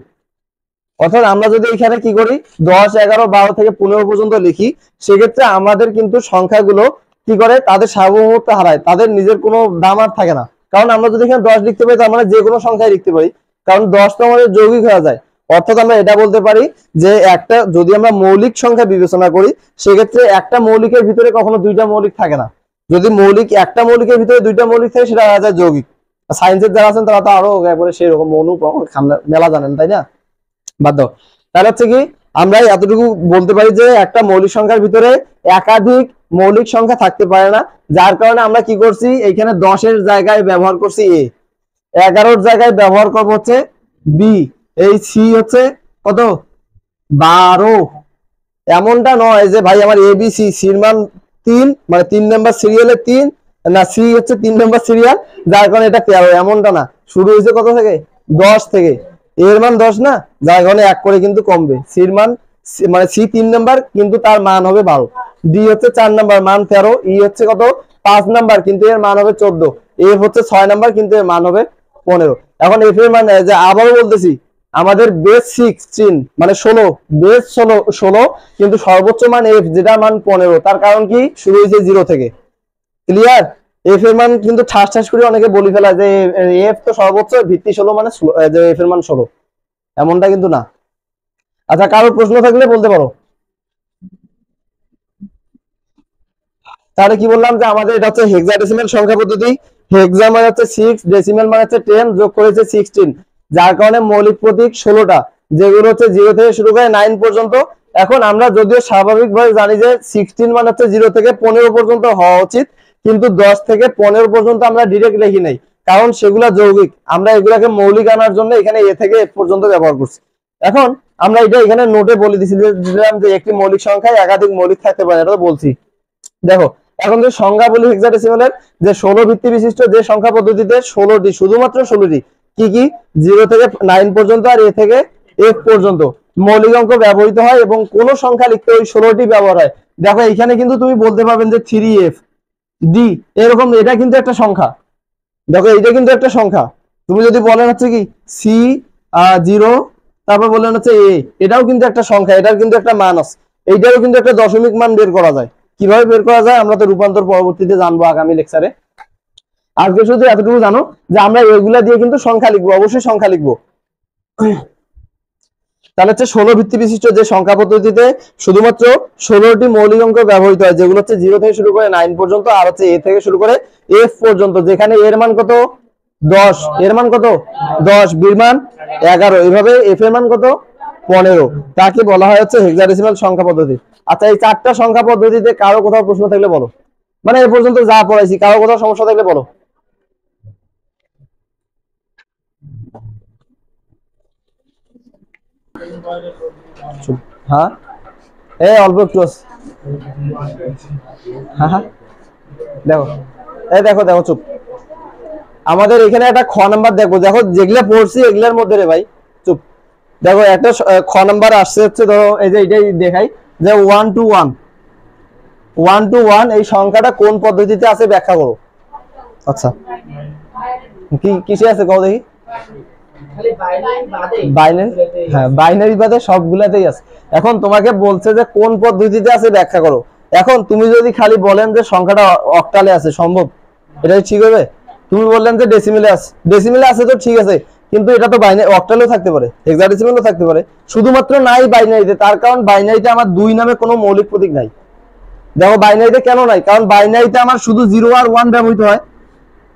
অর্থাৎ আমরা যদি এখানে কি করি, 10 11 12 থেকে 15 পর্যন্ত লিখি, সেক্ষেত্রে আমাদের কিন্তু সংখ্যাগুলো কি করে, তাদের সার্বভৌমত্ব হারায়, তাদের নিজের কোনো দাম আর থাকে না। কারণ আমরা যদি এখানে 10 লিখতে পারি, তার মানে যে কোনো সংখ্যায় লিখতে পারি, কারণ 10 তো আমাদের যৌগিক হয়ে যায়। অর্থাৎ আমরা এটা বলতে পারি যে একটা যদি আমরা মৌলিক সংখ্যা বিবেচনা করি, সেক্ষেত্রে একটা মৌলিকের ভিতরে কখনো দুইটা মৌলিক থাকে না। যদি একটা মৌলিকের ভিতরে দুইটা মৌলিক থাকে, সেটা হয়ে যায় যৌগিক। সায়েন্সের যারা আছেন তারা তো আরো একবারে সেরকম মেলা জানেন, তাই না? বাদ দাও। তাহলে হচ্ছে কি আমরা এতটুকু বলতে পারি যে একটা মৌলিক সংখ্যার ভিতরে একাধিক মৌলিক সংখ্যা থাকতে পারে না, যার কারণে আমরা কি করছি এখানে 10-এর জায়গায় ব্যবহার করছি এ, 11-র জায়গায় ব্যবহার করবো হচ্ছে বি, এই সি হচ্ছে কত 12। এমনটা নয় যে ভাই আমার এ বি সি, সির মান 3, মানে 3 নাম্বার সিরিয়ালে 3, না সি হচ্ছে 3 নাম্বার সিরিয়াল যার কারণে এটা 13, এমনটা না। শুরু হয়েছে কত থেকে? 10 থেকে। এর মান 10 না, যার কারণে 1 করে কিন্তু কমবে। সির মান মানে সি 3 নাম্বার কিন্তু তার মান হবে 12, ডি হচ্ছে 4 নাম্বার মান 13, ই হচ্ছে কত 5 নাম্বার কিন্তু এর মান হবে 14, এফ হচ্ছে 6 নাম্বার কিন্তু এর মান হবে 15। এখন এফ এর মান যে আবারও বলতেছি আমাদের বেস 16 মানে 16, বেস 16 কিন্তু সর্বোচ্চ মান এফ যেটা মান 15, তার কারণ কি শুরু হয়েছে 0 থেকে। ক্লিয়ার? এফ এর মান কিন্তু ঠাস ঠাস করে অনেকে বলি ফেলা যে এফ তো সর্বোচ্চ, ভিত্তি 16 মানে যে এফ এর মান 16, এমনটা কিন্তু না। আচ্ছা, কারোর প্রশ্ন থাকলে বলতে পারো। তাহলে কি বললাম যে আমাদের এটা হচ্ছে হেক্সাডেসিমাল সংখ্যা পদ্ধতি। হেক্সা মানে হচ্ছে 6, ডেসিমাল মানে হচ্ছে 10, যোগ করেছে 16, যার কারণে মৌলিক প্রতীক 16টা, যেগুলো হচ্ছে 0 থেকে শুরু করে 9 পর্যন্ত। এখন আমরা যদিও স্বাভাবিকভাবে জানি যে 16 মানে হচ্ছে 0 থেকে 15 পর্যন্ত হওয়া উচিত, কিন্তু 10 থেকে 15 পর্যন্ত আমরা ডিরেক্ট লিখি নাই, কারণ সেগুলা যৌগিক। আমরা এগুলাকে মৌলিক আনার জন্য এখানে এ থেকে এফ পর্যন্ত ব্যবহার করছি। এখন আমরা এটা এখানে নোটে বলে দিছিলাম যে একটি মৌলিক সংখ্যায় একাধিক মৌলিক থাকতে পারে, এটা তো বলছি। দেখো এখন যে সংখ্যা বলি হেক্সাডেসিমালের, যে 16 ভিত্তি বিশিষ্ট যে সংখ্যা পদ্ধতিতে 16টি, শুধুমাত্র 16টি কি কি 0 থেকে 9 পর্যন্ত আর এ থেকে এফ পর্যন্ত মৌলিক অঙ্ক ব্যবহৃত হয়, এবং কোন সংখ্যা লিখতে ওই 16টি ব্যবহার হয়। দেখো এখানে কিন্তু তুমি বলতে পারবেন যে 3f ডি এরকম, এটা কিন্তু একটা সংখ্যা। দেখো এটা কিন্তু একটা সংখ্যা। তুমি যদি বলেন হচ্ছে কি সি 0, তারপর বললেন হচ্ছে এ, এটাও কিন্তু একটা সংখ্যা, এটার কিন্তু একটা মান আছে, এইটারও কিন্তু একটা দশমিক মান বের করা যায়। কিভাবে বের করা যায় আমরা তো রূপান্তর পরবর্তীতে জানবো আগামী লেকচারে। আজকে শুধু এতটুকু জানো যে আমরা এগুলা দিয়ে কিন্তু সংখ্যা লিখবো, অবশ্যই সংখ্যা লিখবো। তাহলে হচ্ছে 16 ভিত্তি বিশিষ্ট যে সংখ্যা পদ্ধতিতে শুধুমাত্র 16টি মৌলিক অঙ্ক ব্যবহৃত হয়, যেগুলো হচ্ছে 0 থেকে শুরু করে 9 পর্যন্ত, আর হচ্ছে এ থেকে শুরু করে এফ পর্যন্ত, যেখানে এর মান কত 10, এর মান কত 10, বির মান 11, এইভাবে এফ এর মান কত 15, তাকে বলা হয় হচ্ছে হেক্সাডেসিমাল সংখ্যা পদ্ধতি। আচ্ছা, এই 4টা সংখ্যা পদ্ধতিতে কারো কোথাও প্রশ্ন থাকলে বলো, মানে এ পর্যন্ত যা পড়াইছি কারো কোথাও সমস্যা থাকলে বলো। হ্যাঁ, অল্প একটু আছে। হ্যাঁ হ্যাঁ, দেখো দেখো দেখো চুপ। আমাদের এখানে একটা খ নাম্বার দেখো, দেখো যেগুলা পড়ছি এগুলার মধ্যে রে ভাই চুপ। দেখো একটা খ নাম্বার আসছে হচ্ছে, ধরো এই যে এটাই দেখাই যে 1 to 1, 1 to 1 এই সংখ্যাটা কোন পদ্ধতিতে আছে ব্যাখ্যা করো। আচ্ছা, কি কিসে আছে কও দেখি। বাইনারি, হ্যাঁ বাইনারি বাদে সবগুলাতেই আছে। এখন তোমাকে বলছে যে কোন পদ্ধতিতে আছে ব্যাখ্যা করো। এখন তুমি যদি খালি বলেন যে সংখ্যাটা অক্টালে আছে, সম্ভব? এটা ঠিক হবে? তুমি বললেন যে ডেসিমেলে আছে, ডেসিমেলে আছে তো ঠিক আছে, কিন্তু এটা তো বাইনারি অক্টালেও থাকতে পারে, হেক্সাডেসিমেলও থাকতে পারে, শুধুমাত্র নাই বাইনারিতে। তার কারণ বাইনারিতে আমার 2 নামে কোনো মৌলিক প্রতীক নাই। দেখো বাইনারিতে কেন নাই, কারণ বাইনারিতে আমার শুধু 0 আর 1 ব্যবহৃত হয়,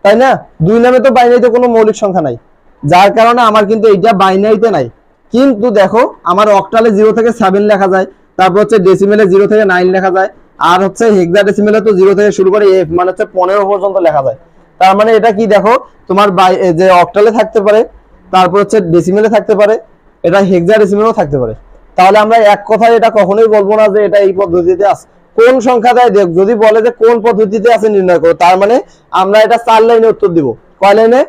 তাই না? 2 নামে তো বাইনারিতে কোনো মৌলিক সংখ্যা নাই, যার কারণে আমার কিন্তু এইটা বাইনারিতে নাই। কিন্তু দেখো আমার অক্টালে 0 থেকে 7 লেখা যায়, তারপর হচ্ছে ডেসিমেলে 0 থেকে 9 লেখা যায়, আর হচ্ছে হেক্সাডেসিমেলে তো 0 থেকে শুরু করে এফ মানে হচ্ছে 15 পর্যন্ত লেখা যায়। তার মানে এটা কি দেখো তোমার যে অক্টালে থাকতে পারে, তারপর হচ্ছে ডেসিমেলে থাকতে পারে, এটা হেক্সাডেসিমেলেও থাকতে পারে। তাহলে আমরা এক কথায় এটা কখনোই বলবো না যে এটা এই পদ্ধতিতে আছে। কোন সংখ্যা দেয় দেখ, যদি বলে যে কোন পদ্ধতিতে আছে নির্ণয় করো, তার মানে আমরা এটা 4 লাইনে উত্তর দিব। কয় লাইনে?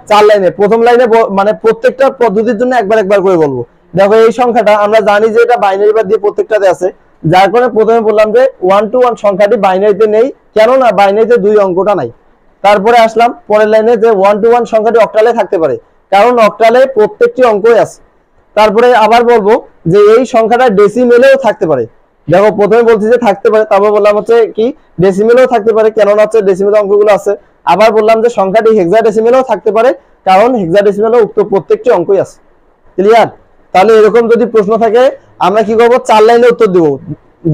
4 লাইনে। প্রথম লাইনে মানে প্রত্যেকটা পদ্ধতির জন্য একবার একবার করে বলবো। দেখো এই সংখ্যাটা আমরা জানি যে এটা বাইনারি বাদ দিয়ে প্রত্যেকটাতে আছে, যার কারণে প্রথমে বললাম যে 1 to 1 সংখ্যাটি বাইনারিতে নেই, কেন না বাইনারিতে 2 অঙ্কটা নাই। তারপরে আসলাম পরের লাইনে যে 1 to 1 সংখ্যাটি অক্টালে থাকতে পারে, কারণ অক্টালে প্রত্যেকটি অঙ্কই আছে। তারপরে আবার বলবো যে এই সংখ্যাটা ডেসিমেলেও থাকতে পারে। দেখো প্রথমে বলছি যে থাকতে পারে, তারপর বললাম হচ্ছে কি ডেসিমেলেও থাকতে পারে, কেননা হচ্ছে ডেসিমেল অঙ্কগুলো আছে। আবার বললাম যে সংখ্যাটি হেক্সাডেসিমেলেও থাকতে পারে, কারণ হেক্সাডেসিমেলেও উক্ত প্রত্যেকটি অঙ্কই আছে। ক্লিয়ার? তাহলে এরকম যদি প্রশ্ন থাকে আমরা কি করব, 4 লাইনে উত্তর দিব,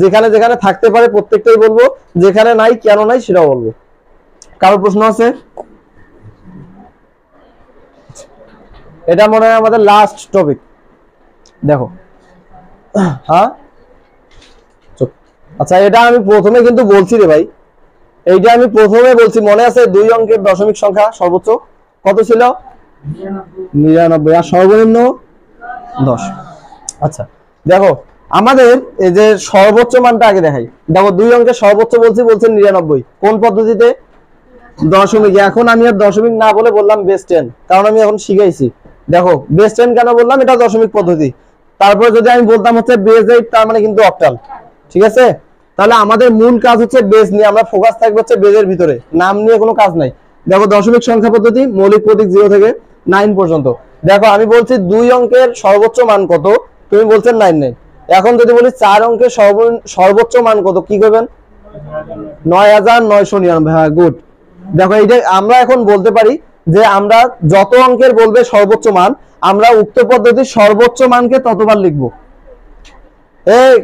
যেখানে যেখানে থাকতে পারে প্রত্যেকটাই বলবো, যেখানে নাই কেন নাই সেটাও বলবো। কারো প্রশ্ন আছে? এটা মনে হয় আমাদের লাস্ট টপিক। দেখো হ্যাঁ আচ্ছা, এটা আমি প্রথমে কিন্তু বলছি রে ভাই, এইটা আমি প্রথমে বলছি, মনে আছে? 2 অঙ্কের দশমিক সংখ্যা সর্বোচ্চ কত ছিল? 99, আর সর্বনিম্ন 10। আচ্ছা দেখো, আমাদের এই যে সর্বোচ্চ মানটা আগে দেখাই। দেখো 2 অঙ্কের সর্বোচ্চ বলছি, বলছেন 99, কোন পদ্ধতিতে? দশমিক। এখন আমি আর দশমিক না বলে বললাম বেস 10, কারণ আমি এখন শিখাইছি। দেখো বেস 10 কেন বললাম? এটা দশমিক পদ্ধতি। তারপর যদি আমি বলতাম হচ্ছে বেস 8, তার মানে কিন্তু অক্টাল। ঠিক আছে, তাহলে আমাদের মূল কাজ হচ্ছে বেস নিয়ে, আমরা ফোকাস থাকবে হচ্ছে বেজের ভিতরে, নাম নিয়ে কোনো কাজ নাই। দেখো দশমিক সংখ্যা পদ্ধতি, মৌলিক প্রতীক 0 থেকে 9 পর্যন্ত। দেখো আমি বলছি 2 অঙ্কের সর্বোচ্চ মান কত, তুমি বলছেন 9। এখন যদি বলি 4 অঙ্কের সর্বোচ্চ মান কত, কি করবেন? 9999। হ্যাঁ গুড। দেখো এইটা আমরা এখন বলতে পারি যে আমরা যত অঙ্কের বলবে সর্বোচ্চ মান, আমরা উক্ত পদ্ধতির সর্বোচ্চ মানকে ততবার লিখবো।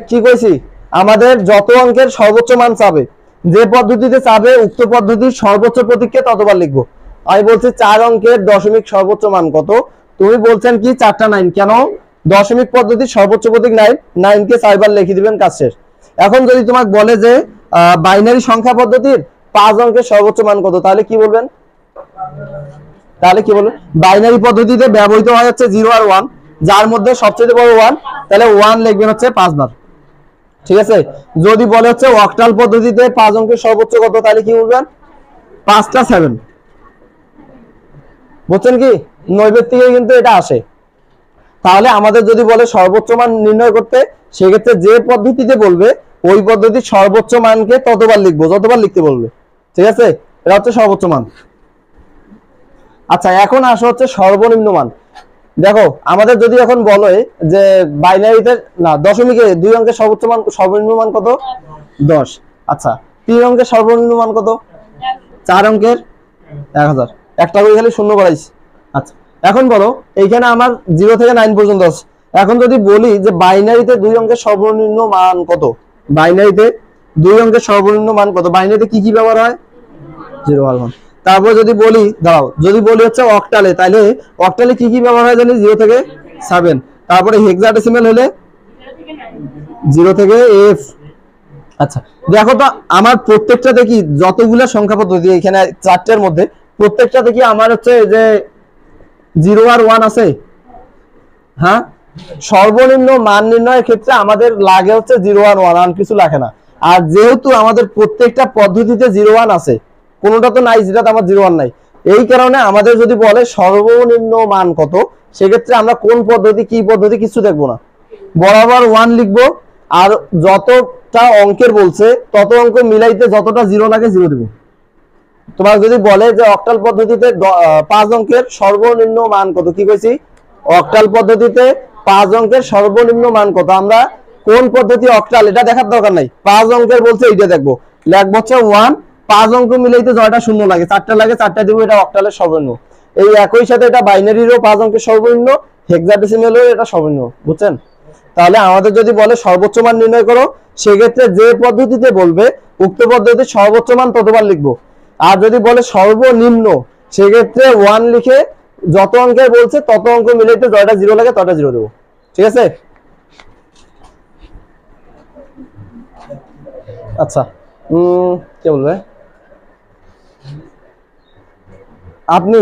কি কইছি? আমাদের যত অঙ্কের সর্বোচ্চ মান চাবে, যে পদ্ধতিতে চাবে, উক্ত পদ্ধতির সর্বোচ্চ প্রতীককে ততবার লিখবো। আমি বলছি 4 অঙ্কের দশমিক সর্বোচ্চ মান কত, তুমি বলছেন কি 4টা 9। কেন? দশমিক পদ্ধতির সর্বোচ্চ প্রতীক 9, 9 কে 4 বার লিখে দিবেন, কাজ শেষ। এখন যদি তোমাকে বলে যে বাইনারি সংখ্যা পদ্ধতির 5 অঙ্কের সর্বোচ্চ মান কত, তাহলে কি বলবেন? বাইনারি পদ্ধতিতে ব্যবহৃত হয় হচ্ছে 0 আর 1, যার মধ্যে সবচেয়ে বড় 1, তাহলে 1 লিখবেন হচ্ছে 5 বার। ঠিক আছে, যদি বলে হচ্ছে অক্টাল পদ্ধতিতে 5 অঙ্কের সর্বোচ্চ কত, তাহলে কি বলবেন? 5টা 7। বুঝছেন কি? নৈবেদ থেকে কিন্তু এটা আসে। তাহলে আমাদের যদি বলে সর্বোচ্চ মান নির্ণয় করতে, সেক্ষেত্রে যে পদ্ধতিতে বলবে ওই পদ্ধতির সর্বোচ্চ মানকে ততবার লিখবো, যতবার লিখতে বলবে। ঠিক আছে, এটা হচ্ছে সর্বোচ্চ মান। আচ্ছা এখন আসো হচ্ছে সর্বনিম্ন মান। দেখো আমাদের যদি এখন বলে যে বাইনারিতে না দশমিকে 2 অঙ্কের সর্বোচ্চ মান, সর্বনিম্ন মান কত? 10। আচ্ছা 3 অঙ্কের সর্বনিম্ন মান কত? 4 অঙ্কের 1000। একটা করে খালি শূন্য বাড়াইছি। আচ্ছা এখন বলো, এইখানে আমার 0 থেকে 9 পর্যন্ত আছে। এখন যদি বলি যে বাইনারিতে 2 অঙ্কের সর্বনিম্ন মান কত, বাইনারিতে 2 অঙ্কের সর্বনিম্ন মান কত, বাইনারিতে কি কি ব্যবহার হয়? 0 আর 1। তারপর যদি বলি, দাঁড়াও, যদি বলি হচ্ছে অক্টালে, তাহলে অক্টালে কি কি ব্যবহার হয় জানি? 0 থেকে 7। তারপরে হেক্সাডেসিমাল হলে 0 থেকে F। আচ্ছা দেখো তো, আমার প্রত্যেকটা দেখি যতগুলা সংখ্যা পদ্ধতি এখানে 4টার মধ্যে, প্রত্যেকটা দেখি আমার হচ্ছে যে 0 আর 1 আছে। হ্যাঁ, সর্বনিম্ন মান নির্ণয়ের ক্ষেত্রে আমাদের লাগে হচ্ছে 0 আর 1, আর কিছু লাগে না। আর যেহেতু আমাদের প্রত্যেকটা পদ্ধতিতে 0 1 আছে, কোনোটা তো নাই যেটাতে আমার 0 1 নাই, এই কারণে আমাদের যদি বলে সর্বনিম্ন মান কত, সেক্ষেত্রে আমরা কোন পদ্ধতি কি পদ্ধতি কিছু দেখবো না, বরাবর 1 লিখবো। আর যতটা অঙ্কের বলছে তত অঙ্ক মিলাইতে যতটা 0 লাগে 0 দেবো। তোমার যদি বলে যে অক্টাল পদ্ধতিতে 5 অঙ্কের সর্বনিম্ন মান কত, কি কইছি? অক্টাল পদ্ধতিতে 5 অঙ্কের সর্বনিম্ন মান কত, আমরা কোন পদ্ধতি অক্টাল এটা দেখার দরকার নাই, 5 অঙ্কের বলছে এইটা দেখবো, লিখবো হচ্ছে 1। 5 অঙ্ক মিলাইতে যয়টা শূন্য লাগে, 4টা লাগে, 4টা দিব, এটা অক্টালের সর্বনিম্ন। এই একই সাথে এটা বাইনারিরও 5 অঙ্কের সর্বনিম্ন, হেক্সাডেসিমালেরও এটা সর্বনিম্ন। বুঝছেন? তাহলে আমাদের যদি বলে সর্বোচ্চ মান নির্ণয় করো, সেক্ষেত্রে যে পদ্ধতিতে বলবে উক্ত পদ্ধতির সর্বোচ্চ মান ততবার লিখবো। আর যদি বলে সর্বনিম্ন, সেক্ষেত্রে 1 লিখে যত অঙ্কের বলছে তত অঙ্ক মিলাইতে যয়টা 0 লাগে ততটা 0 দেবো। ঠিক আছে? আচ্ছা কে বলবে? আপনি?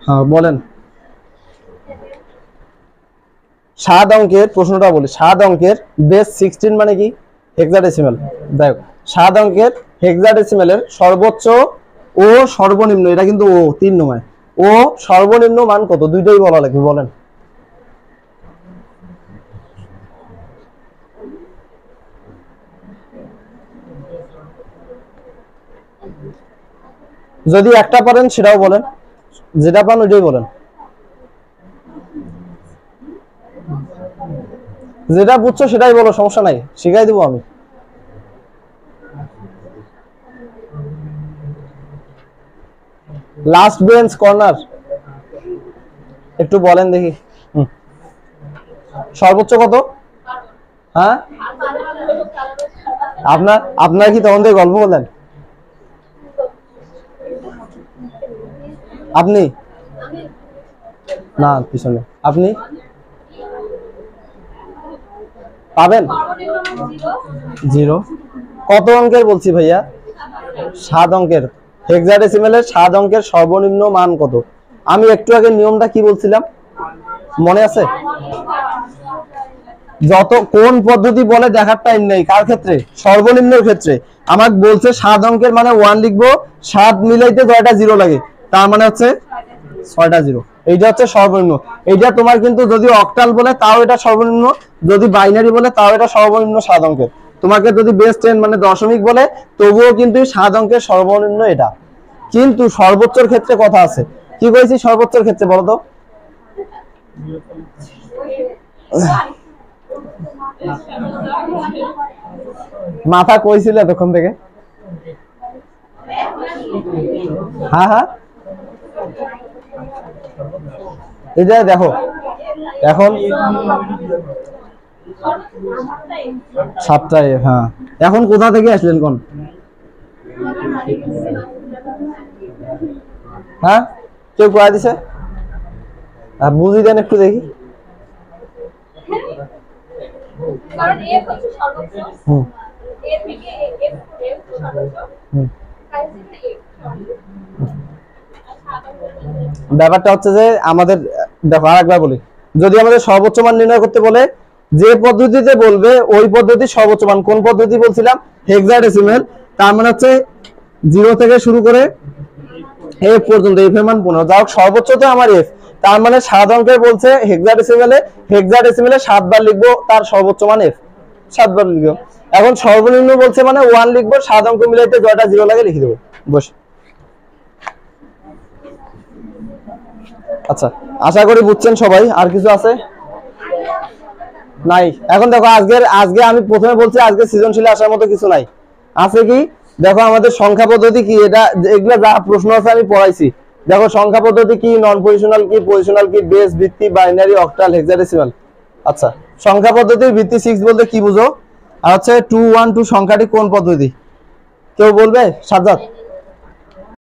হ্যাঁ বলেন। 7 অঙ্কের প্রশ্নটা বলি, 7 অঙ্কের বেস 16 মানে কি? হেক্সাডেসিমাল। দেখো 7 অঙ্কের হেক্সাডেসিমালের সর্বোচ্চ ও সর্বনিম্ন, এটা কিন্তু ও 3 নয়, ও সর্বনিম্ন মান কত, দুইটাই বলা লাগবে। বলেন। যদি একটা পারেন সেটাও বলেন, যেটা পান ওইটাই বলেন, যেটা বুঝছো সেটাই বলো, সমস্যা নাই, শিখাই দিব আমি। লাস্ট বেঞ্চ কর্নার একটু বলেন দেখি। সর্বোচ্চ কত? হ্যাঁ আপনার কি তখন থেকে গল্প বলেন? আপনি না পিছনে আপনি পাবেন 0 কত অঙ্কের বলছি ভাইয়া? 7 অঙ্কের। হেক্সাডেসিমেলের 7 অঙ্কের সর্বনিম্ন মান কত? আমি একটু আগে নিয়মটা কি বলছিলাম মনে আছে? যত কোন পদ্ধতি বলে দেখার টাইম নেই। কার ক্ষেত্রে? সর্বনিম্নের ক্ষেত্রে। আমাকে বলছে 7 অঙ্কের মানে 1 লিখবো, 7 মিলাইতে কয়টা 0 লাগে, তার মানে হচ্ছে 6টা 0। এইটা হচ্ছে সর্বনিম্ন। এইটা তোমার কিন্তু যদি অক্টাল বলে তাও এটা সর্বনিম্ন, যদি বাইনারি বলে তাও এটা সর্বনিম্ন 7 অঙ্কের। তোমাকে যদি বেস 10 মানে দশমিক বলে তবুও কিন্তু 7 অঙ্কের সর্বনিম্ন এটা। কিন্তু সর্বোচ্চর ক্ষেত্রে কথা আছে। কি কইছি সর্বোচ্চর ক্ষেত্রে বলো তো? মাথা কইছিল এতক্ষণ থেকে? হ্যাঁ হ্যাঁ এটা দেখো এখন 7টায়। হ্যাঁ এখন কোথা থেকে আসলেন কোন? হ্যাঁ কেউ কয়া দিছে? বুঝি দেন একটু দেখি। কারণ এফ হচ্ছে সর্বোচ্চ, এর থেকে এফ সর্বোচ্চ, ব্যাপারটা হচ্ছে যে আমাদের দেখো আরেকবার বলি, যদি আমাদের সর্বোচ্চ মান নির্ণয় করতে বলে যে পদ্ধতিতে বলবে ওই পদ্ধতির সর্বোচ্চ মান। কোন পদ্ধতি বলছিলাম? হেক্সাডেসিমেল। তার মানে হচ্ছে 0 থেকে শুরু করে এফ পর্যন্ত, এফ এর মান 15। যাই হোক সর্বোচ্চ তো আমার এফ, তার মানে 7 অঙ্কের বলছে হেক্সাডেসিমেলে, হেক্সাডেসিমেলে 7 বার লিখবো, তার সর্বোচ্চ মান এফ 7 বার লিখবো। এখন সর্বনিম্ন বলছে মানে 1 লিখবো, 7 অঙ্ক মিলাইতে যয়টা 0 লাগে লিখে দেবো বসে। আচ্ছা আশা করি বুঝছেন সবাই। আর কিছু আছে? নাই। এখন দেখো আজকে আমি প্রথমে বলছি আজকে সৃজনশীলে আসার মতো কিছু নাই। আছে কি দেখো আমাদের সংখ্যা পদ্ধতি কি, এটা এগুলা যা প্রশ্ন আছে আমি পড়াইছি। দেখো সংখ্যা পদ্ধতি কি, নন পজিশনাল কি, পজিশনাল কি, বেস, ভিত্তি, বাইনারি, অক্টাল, হেক্সাডেসিমাল। আচ্ছা সংখ্যা পদ্ধতির ভিত্তি 6 বলতে কি বুঝো? আর হচ্ছে 2 1 2 সংখ্যাটি কোন পদ্ধতি? কেউ বলবে? সাজ্জাদ।